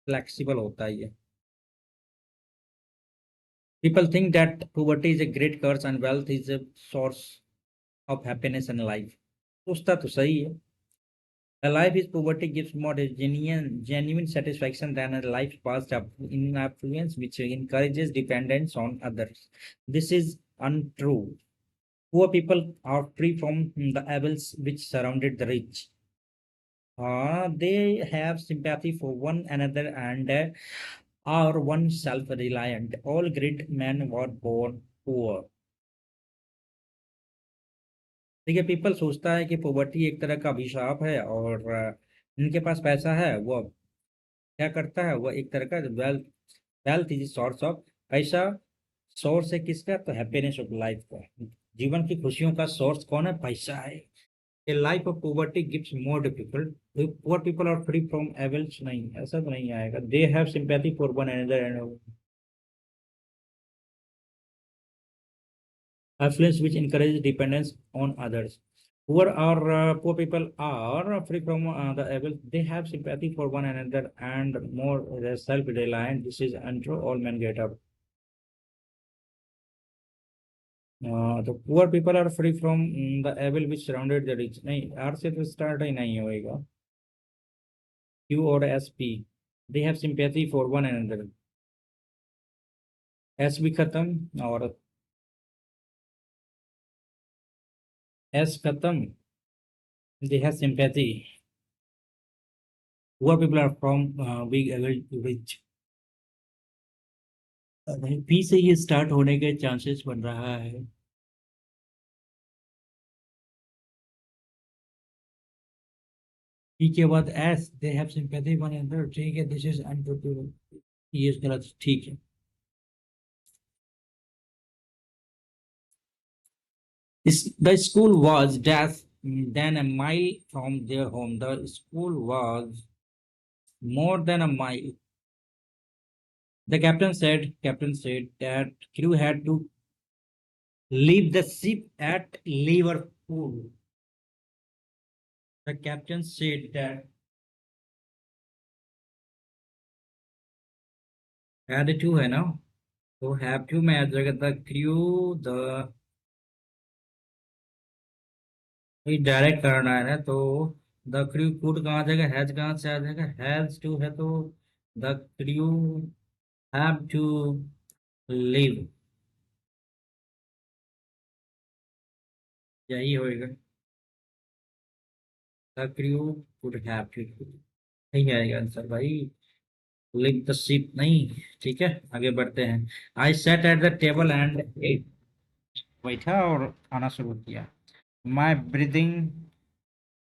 flexible होता है ये। People think that poverty is a great curse and wealth is a source of happiness in life. सोचता तो सही है। A life is poverty gives more genuine satisfaction than a life passed up in affluence, which encourages dependence on others. This is untrue. Poor people are free from the evils which surrounded the rich. They have sympathy for one another and are one self-reliant. All great men were born poor. देखिए, people सोचता है कि poverty एक तरह का अभिशाप है, और इनके पास पैसा है, वो क्या करता है, वो एक तरह का wealth, wealth is source of, पैसा सोर्स है किसका, तो हैप्पीनेस ऑफ लाइफ का, जीवन की खुशियों का सोर्स कौन है, पैसा है। A life of poverty gives more difficult, poor people are free from evils, नहीं ऐसा तो नहीं आएगा, they have sympathy for one another and affluence which encourages dependence on others. Poor people are free from the evil. They have sympathy for one another and more self-reliant. This is untrue. All men get up. The poor people are free from the evil which surrounded the rich. नहीं, R से तो start ही नहीं होएगा। Q और SP. They have sympathy for one another. S भी खत्म और S खत्म। They have sympathy. Poor people are from big rich. P से ये स्टार्ट होने के चांसेस बन रहा है। पी के बाद S, they have sympathy one another, ठीक है, दिस इज अनट्रूथफुल, ये गलत, ठीक है। The school was less than a mile from their home. The school was more than a mile. The captain said that crew had to leave the ship at Liverpool. The captain said that had to है ना, तो have to में आ जाएगा the crew, the direct करना है ना, तो the crew could कहाँ आ जाएगा, हैज कहाँ से आ जाएगा, हैज टू है, तो the crew have to leave, यही होएगा, the crew could have to, नहीं आएगा आंसर भाई, लीव द शिप नहीं। ठीक है, आगे बढ़ते हैं। I set at the table and बैठा और खाना शुरू किया। My breathing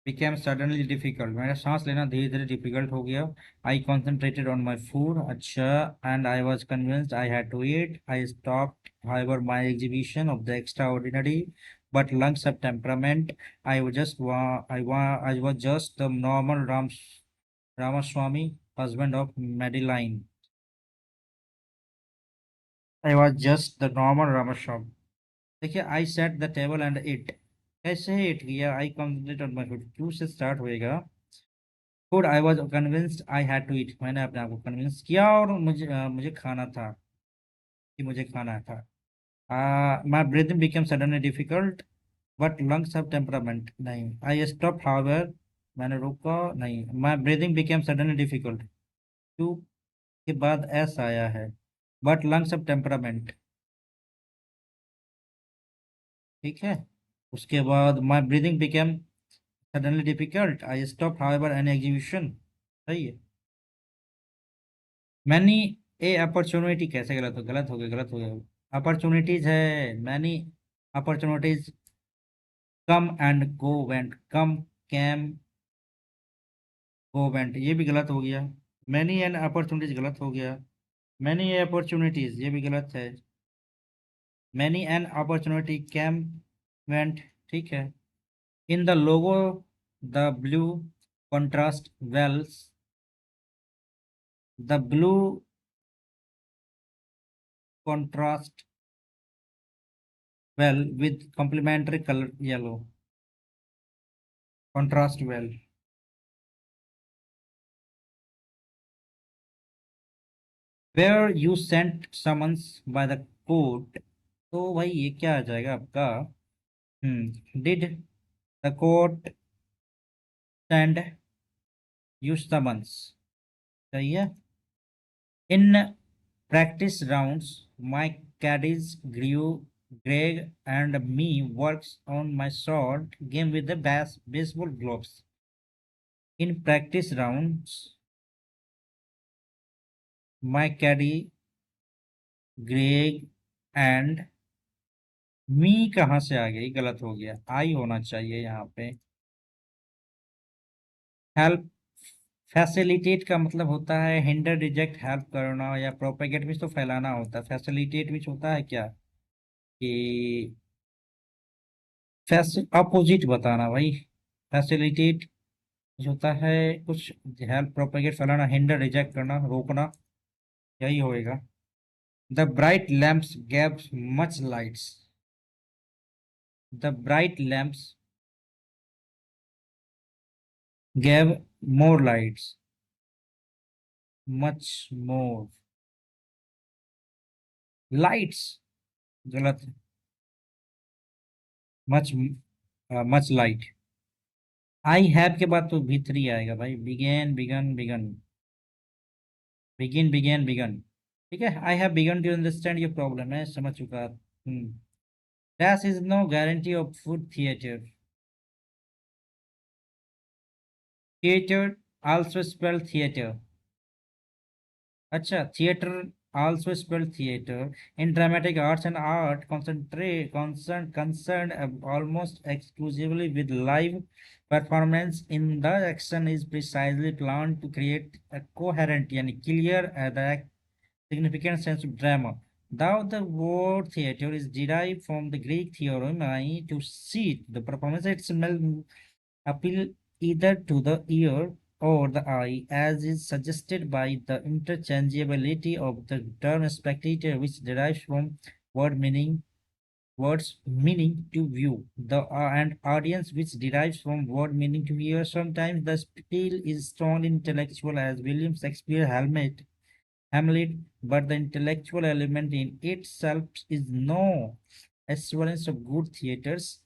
became suddenly difficult, मेरा सांस लेना धीरे धीरे डिफिकल्ट हो गया। I concentrated on my food, अच्छा, and I was convinced I had to eat. I stopped, however, my exhibition of the extraordinary but lungs of temperament. I was just the normal Ramaswamy, husband of Madeline. I was just the normal Ramaswamy। देखिए, I set the table and ate, कैसे ईट किया, I concentrated on my food, क्यों से start होएगा। Food, I was convinced I had to eat, मैंने अपने आप को कन्विंस किया और मुझे खाना था, कि मुझे खाना था। My breathing became suddenly difficult but lungs of temperament, नहीं। आई स्टॉप हाउएवर, मैंने रोका नहीं। My breathing became suddenly difficult, to के बाद एस आया है, बट लंग्स ऑफ टेम्परामेंट, ठीक है। उसके बाद my breathing became suddenly difficult, I stop however an exhibition, सही है। मैनी ए अपॉर्चुनिटी, कैसे गलत हो, गलत हो गया, गलत हो गया। अपॉर्चुनिटीज है, many opportunities come and go went, come came go went, ये भी गलत हो गया। मैनी एंड अपॉर्चुनिटीज गलत हो गया। मैनी अपॉर्चुनिटीज, ये भी गलत है। Many and opportunity came went, ठीक है। In the logo the blue contrast wells, the blue contrast well with complementary color yellow, contrast well। where you sent summons by the court, तो भाई ये क्या आ जाएगा आपका, did the court send you summons, सही है। in practice rounds my caddies grew Greg and me works on my short game with the baseball gloves। in practice rounds my caddy Greg and मी कहाँ से आ गई, गलत हो गया, आई होना चाहिए यहाँ पे। हेल्प, फैसिलिटेट का मतलब होता है हिंडर, रिजेक्ट, हेल्प करना या प्रोपेगेट भी तो फैलाना होता है। फैसिलिटेट भी होता है क्या, कि अपोजिट बताना भाई। फैसिलिटेट होता है कुछ, हेल्प, प्रोपेगेट, फैलाना, हिंडर, रिजेक्ट करना, रोकना, यही होएगा। The bright lamps gave much lights, the bright lamps gave more lights, much more lights, गलत है। Much, much light. I have के बाद तो भी3 आएगा भाई, began, begun, begun, begin, began, begun, ठीक है। I have begun to understand your problem, है समझ चुका। That is no guarantee of food theatre, theatre also spell theatre, अच्छा, theatre also spelled theater. In dramatic arts and art, concerned almost exclusively with live performance in the action is precisely planned to create a coherent and clear significant sense of drama. Though the word theater is derived from the Greek theorem, to seat, the performance itself appeal either to the ear or the eye, as is suggested by the interchangeability of the term spectator, which derives from word meaning words meaning to view the and audience which derives from word meaning to hear. Sometimes the appeal is strongly intellectual, as William Shakespeare Hamlet, but the intellectual element in itself is no assurance of good theaters.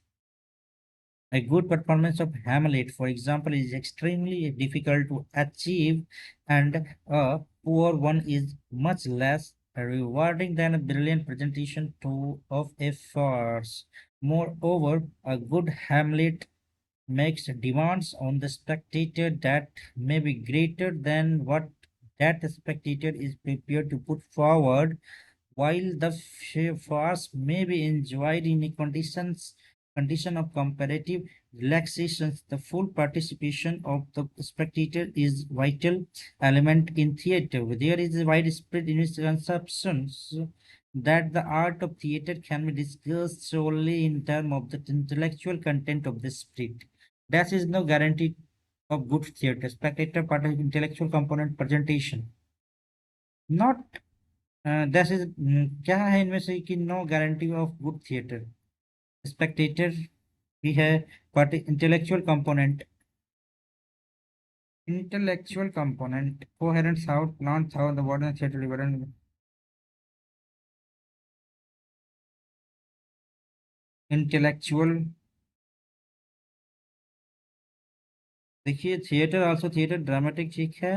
A good performance of Hamlet, for example, is extremely difficult to achieve, and a poor one is much less rewarding than a brilliant presentation of a farce. Moreover, a good Hamlet makes demands on the spectator that may be greater than what that spectator is prepared to put forward, while the farce may be enjoyed in a condition of comparative relaxation. The full participation of the spectator is vital element in theater. There is a widespread misconception that the art of theater can be discussed solely in terms of the intellectual content of the script. That is no guarantee of good theater. Spectator part of intellectual component presentation. Not that is क्या है इनमें से कि no guarantee of good theatre spectator भी है but intellectual component coherent sound non sound the word theatre dividend intellectual देखिए theatre also theatre dramatic ठीक है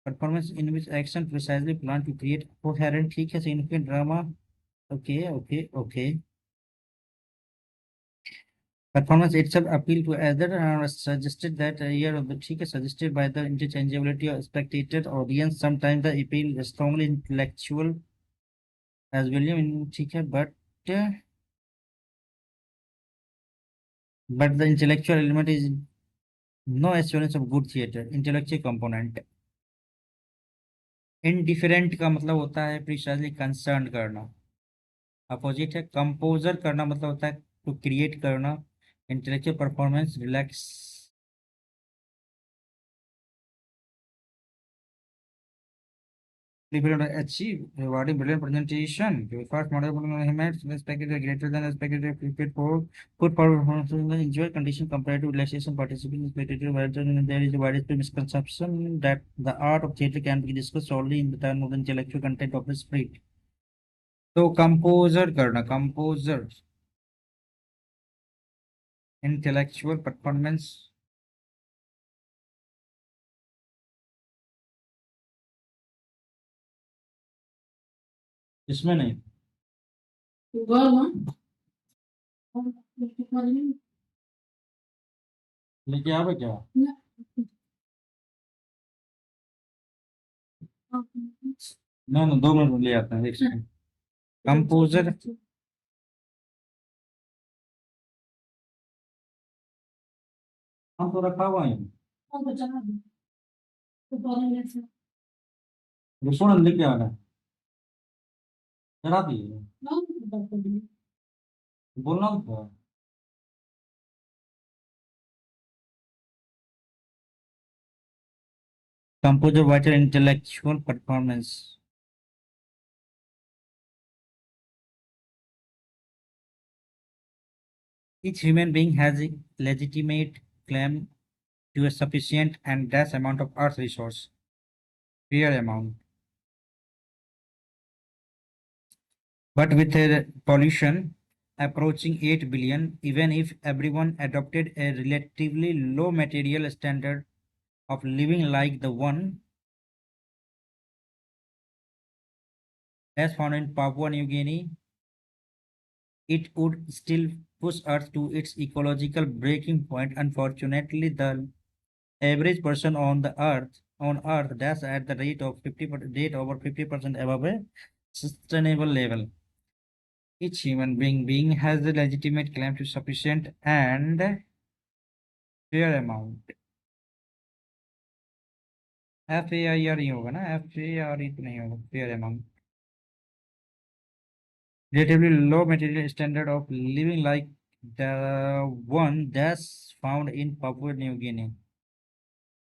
performance in which action precisely plan to create coherent ठीक है significant drama okay okay okay performance itself appeal to other suggested that here of the ठीक है suggested by the interchangeability of spectator audience. Sometimes the appeal is strongly intellectual as William ठीक है uh, but the intellectual element is no assurance of good theater. Intellectual component indifferent का मतलब होता है precisely concerned करना opposite है composer करना मतलब होता है टू क्रिएट करना intellectual performance relax achieve rewarding brilliant presentation. The first model elements expected greater than expected prepared for good performance in the enjoy condition compared to relaxation participating in spectator whether there is a widespread misconception that the art of theatre can be discussed solely in the term of the intellectual content of the spirit. तो composer करना composer intellectual performance इसमें नहीं लेके आवे क्या ना ना 2 minute में ले आते हैं एक सेकंड कंपोजर हाँ तो रखा हुआ है रिपोर्ट लेके आना है चढ़ा दिए बोलना तो था composer vital intellectual performance. Each human being has a legitimate claim to a sufficient and vast amount of earth resource, fair amount. But with a pollution approaching 8 billion, even if everyone adopted a relatively low material standard of living like the one as found in Papua New Guinea, it would still push Earth to its ecological breaking point. Unfortunately, the average person on the Earth on earth dash at the rate of 50% above a sustainable level. Each human being has the legitimate claim to sufficient and fair amount. FAIR ही होगा ना, FARE तो नहीं होगा, fair amount. Relatively low material standard of living like the one that's found in Papua New Guinea.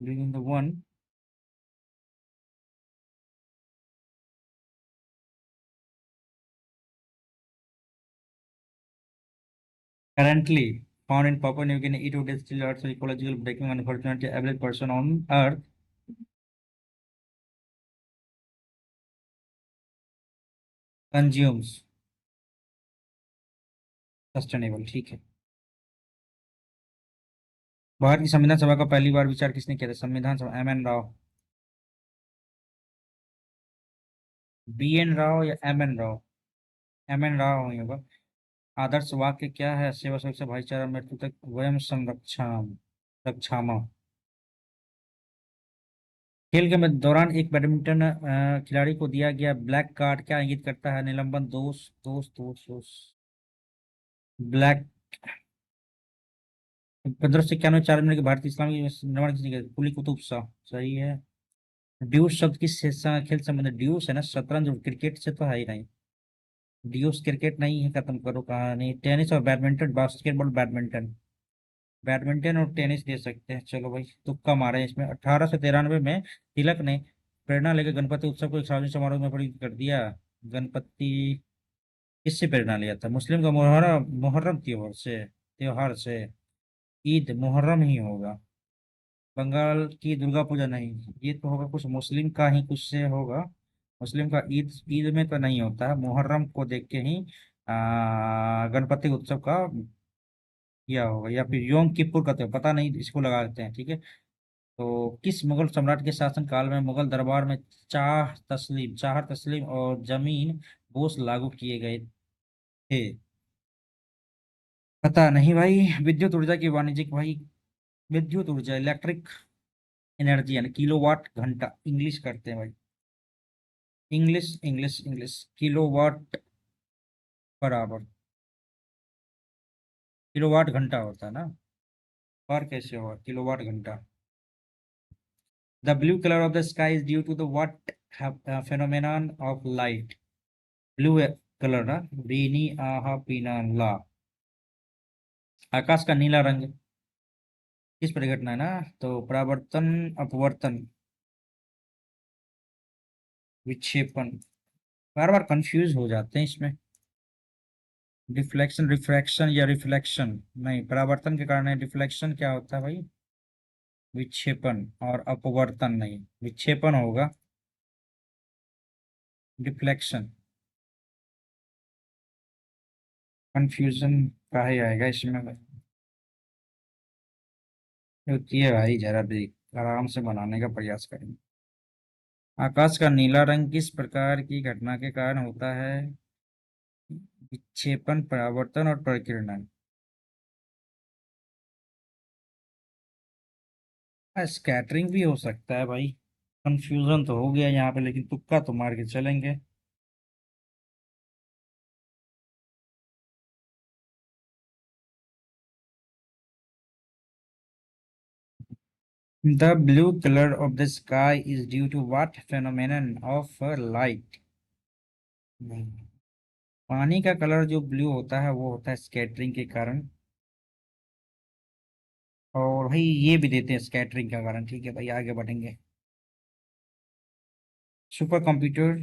Living the one currently found in Papua New Guinea, it would still also ecological breaking. Unfortunately, average person on Earth consumes sustainable, ठीक है। भारत की संविधान सभा का पहली बार विचार किसने किया था? संविधान सभा M N Rao, BN Rao या M N Rao? M N Rao ही होगा। आदर्श वाक्य क्या है? सेवा सुरक्षा भाईचारा मृत्यु तक वयम संरक्षण रक्षामा। खेल के दौरान एक बैडमिंटन खिलाड़ी को दिया गया ब्लैक कार्ड क्या इंगित करता है? निलंबन, दोष, दोष, दोष, दोष, ब्लैक। 1591 4 मिनट के भारतीय इस्लामी निर्माण किसने किया? कुली कुतुब शाह, सही है। ड्यूस शब्द किस खेल संबंध? ड्यूस है ना शतरंज, क्रिकेट से तो है ही नहीं। ड्यूस क्रिकेट नहीं है, खत्म करो कहानी। टेनिस और बैडमिंटन, बास्केटबॉल, बैडमिंटन। बैडमिंटन और टेनिस दे सकते हैं। चलो भाई, तुक्का मारे इसमें। 1893 में तिलक ने प्रेरणा लेकर गणपति उत्सव को एक सार्वजनिक समारोह में परिणत कर दिया। गणपति किससे प्रेरणा लिया था? मुस्लिम का मुहर्रम, मुहर्रम त्योहार से ईद मुहर्रम ही होगा। बंगाल की दुर्गा पूजा नहीं, ये तो होगा कुछ मुस्लिम का ही, कुछ से होगा। मुस्लिम का ईद, ईद में तो नहीं होता है, मुहर्रम को देख के ही गणपति उत्सव का किया होगा, या फिर योम किप्पुर का तो पता नहीं, इसको लगा देते हैं, ठीक है। तो किस मुगल सम्राट के शासन काल में मुगल दरबार में चार तस्लीम और जमीन बोस लागू किए गए थे? पता नहीं भाई। विद्युत ऊर्जा की वाणिज्यिक भाई, विद्युत ऊर्जा इलेक्ट्रिक एनर्जी यानी किलोवाट घंटा इंग्लिश करते हैं भाई। इंग्लिश इंग्लिश इंग्लिश, किलोवाट बराबर किलोवाट घंटा होता है ना। और कैसे होगा किलोवाट घंटा? The blue colour of the sky is due to the what phenomenon of light? Blue colour ना, रीनी आहा पीना ला। आकाश का नीला रंग किस परिघटना है ना? तो परावर्तन, अपवर्तन, विक्षेपण। बार बार कंफ्यूज हो जाते हैं इसमें। डिफ्लेक्शन, रिफ्रैक्शन या रिफ्लेक्शन? नहीं, परावर्तन के कारण है। डिफ्लेक्शन क्या होता है भाई? विक्षेपण। और अपवर्तन नहीं, विक्षेपण होगा। डिफ्लेक्शन। कंफ्यूजन काहे आएगा इसमें भाई? होती है भाई, जरा भी आराम से बनाने का प्रयास करेंगे। आकाश का नीला रंग किस प्रकार की घटना के कारण होता है? विक्षेपण, परावर्तन और परिकिरण। स्कैटरिंग भी हो सकता है भाई। कंफ्यूजन तो हो गया यहाँ पे, लेकिन तुक्का तो मार के चलेंगे। The blue colour of the sky is due to what phenomenon of light? पानी का कलर जो ब्लू होता है वो होता है स्कैटरिंग के कारण। और भाई ये भी देते हैं स्कैटरिंग का कारण, ठीक है भाई, आगे बढ़ेंगे। सुपर कंप्यूटर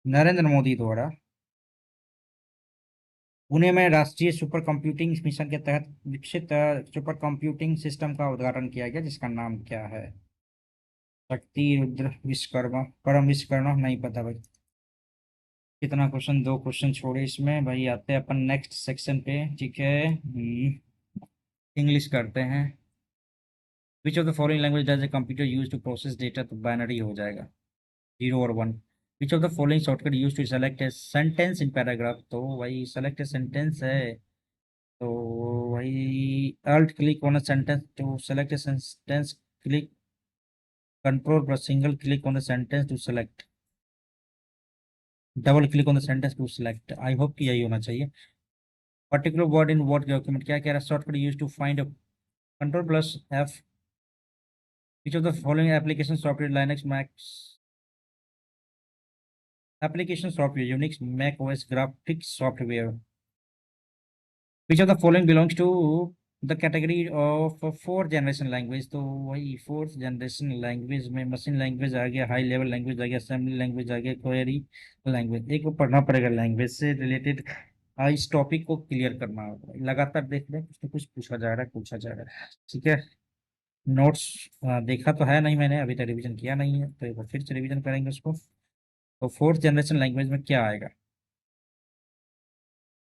नरेंद्र मोदी द्वारा पुणे में राष्ट्रीय सुपर कंप्यूटिंग मिशन के तहत विकसित सुपर कंप्यूटिंग सिस्टम का उद्घाटन किया गया, जिसका नाम क्या है? शक्ति, रुद्र, विश्वकर्मा, परम विश्वकर्मा, नहीं पता भाई। कितना क्वेश्चन? दो क्वेश्चन छोड़े इसमें भाई। आते हैं अपन नेक्स्ट सेक्शन पे, ठीक है। इंग्लिश करते हैं। Which of the following language does a computer use to process data? तो बाइनरी हो जाएगा, 0 और 1। Which of the following shortcut use to select a sentence in paragraph? तो भाई सेलेक्ट ए सेंटेंस है, तो भाई alt click on a sentence to select a sentence click control plus single click on the sentence to select, double click on the sentence to select. I hope कि यही होना चाहिए। Particular word in word document, क्या कह रहा है, shortcut use to find control plus F, which of the following application software Linux Macs application software Unix Mac OS graphics software, which of the following belongs to the category of fourth generation language. तो वही fourth generation language में machine language आ गया, high level language आ गया, assembly language आ गया, query language. एक को पढ़ना पड़ेगा लैंग्वेज से रिलेटेड। इस टॉपिक को क्लियर करना होगा, लगातार देख रहे हैं कुछ ना कुछ पूछा जा रहा है, पूछा जा रहा है। ठीक है, नोट्स देखा तो है नहीं मैंने, अभी तक रिवीजन किया नहीं है, तो एक बार फिर से रिवीजन करेंगे उसको। तो फोर्थ जनरेशन लैंग्वेज में क्या आएगा,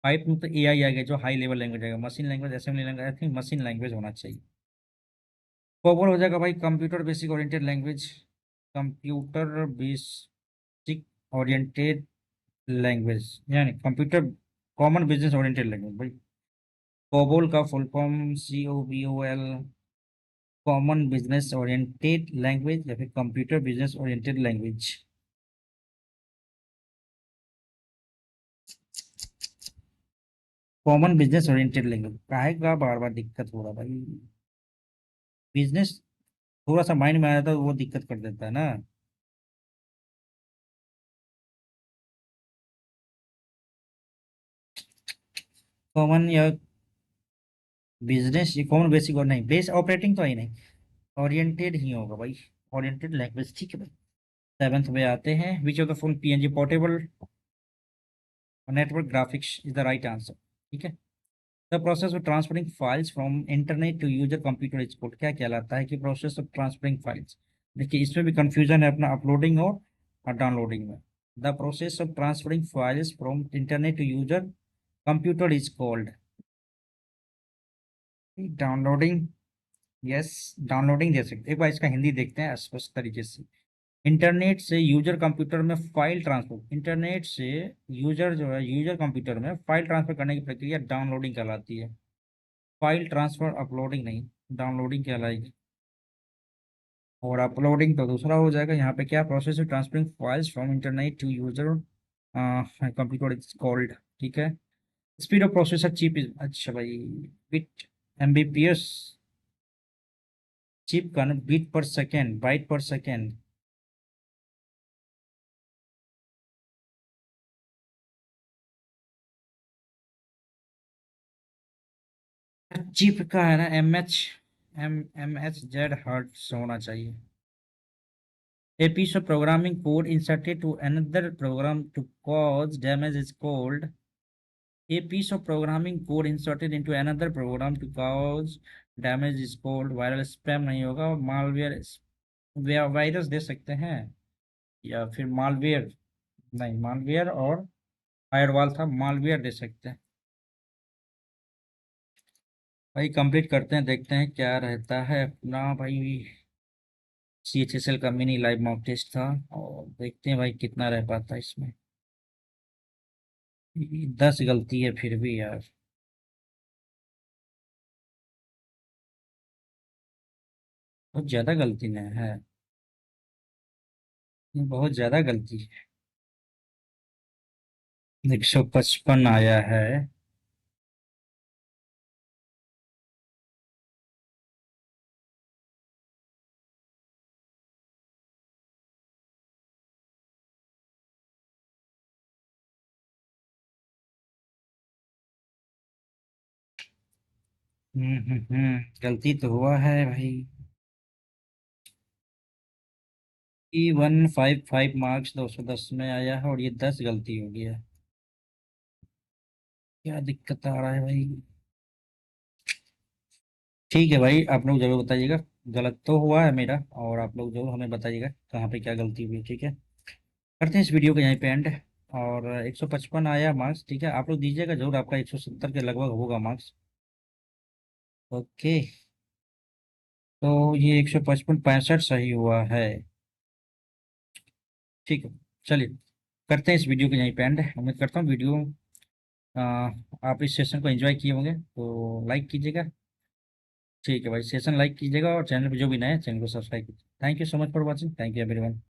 फाइव में तो एआई आएगा जो हाई लेवल लैंग्वेज आएगा, machine language, assembly language, I think machine language होना चाहिए। कॉमन हो जाएगा भाई computer basic oriented language, computer basic oriented language, यानी computer common business oriented language भाई। कोबोल का full form COBOL, common business oriented language या फिर computer business oriented language. Common business oriented language काहे का बार बार दिक्कत हो रहा भाई, बिजनेस थोड़ा सा माइंड में आया था वो दिक्कत कर देता है ना। कॉमन या बिजनेस, ये कॉमन बेसिक और नहीं, बेस ऑपरेटिंग तो ही नहीं, ओरिएंटेड ही होगा भाई, ओरिएंटेड लैंग्वेज। ठीक है भाई। सेवेंथ में आते हैं, which of the phone PNG portable network graphics is the right answer. ठीक है, the process of transferring files from internet to user computer is called, क्या कहलाता है कि प्रोसेस ऑफ ट्रांसफरिंग फाइल्स। देखिए इसमें भी कंफ्यूजन है अपना, अपलोडिंग और डाउनलोडिंग में। The process of transferring files from internet to user computer is called downloading. Yes, downloading दे सकते, एक बार इसका हिंदी देखते हैं स्पष्ट तरीके से। इंटरनेट से यूजर कंप्यूटर में फाइल ट्रांसफर, इंटरनेट से यूजर जो है यूजर कंप्यूटर में फाइल ट्रांसफर करने की प्रक्रिया डाउनलोडिंग कहलाती है। फाइल ट्रांसफर अपलोडिंग नहीं, डाउनलोडिंग कहलाएगी। और अपलोडिंग तो दूसरा हो जाएगा। यहाँ पे क्या, process of transferring files from internet to user computer is called. ठीक है, speed of processor chip is, अच्छा भाई, बिट MBPS चिप का ना, bit per second, byte per second. Chip का है ना MHz हर्ट्ज होना चाहिए। A piece of programming code inserted to another program to cause damage is called, a piece of programming code inserted into another program to cause damage is called viral spam नहीं होगा, malware, virus दे सकते हैं, या फिर malware, नहीं malware और firewall था, malware दे सकते हैं। भाई कंप्लीट करते हैं, देखते हैं क्या रहता है अपना भाई। CHSL का मिनी लाइव मॉक टेस्ट था, और देखते हैं भाई कितना रह पाता है इसमें। 10 गलती है फिर भी यार, बहुत ज्यादा गलती नहीं है, ये बहुत ज्यादा गलती है। 155 आया है। गलती तो हुआ है भाई। 155 मार्क्स 210 में आया है, और ये 10 गलती हो गया है। क्या दिक्कत आ रहा है भाई। ठीक है भाई, आप लोग जरूर बताइएगा, गलत तो हुआ है मेरा, और आप लोग जरूर हमें बताइएगा कहाँ पे क्या गलती हुई। ठीक है, करते हैं इस वीडियो को यहीं पे एंड। और 155 आया मार्क्स, ठीक है, आप लोग दीजिएगा जरूर, आपका 170 के लगभग होगा मार्क्स। ओके, तो ये 155 65 सही हुआ है। ठीक है, चलिए करते हैं इस वीडियो को यहीं पे एंड। उम्मीद करता हूँ वीडियो आप इस सेशन को एंजॉय किए होंगे, तो लाइक कीजिएगा, ठीक है भाई, सेशन लाइक कीजिएगा और चैनल पे जो भी नए हैं चैनल को सब्सक्राइब कीजिए। Thank you so much for watching, thank you everyone.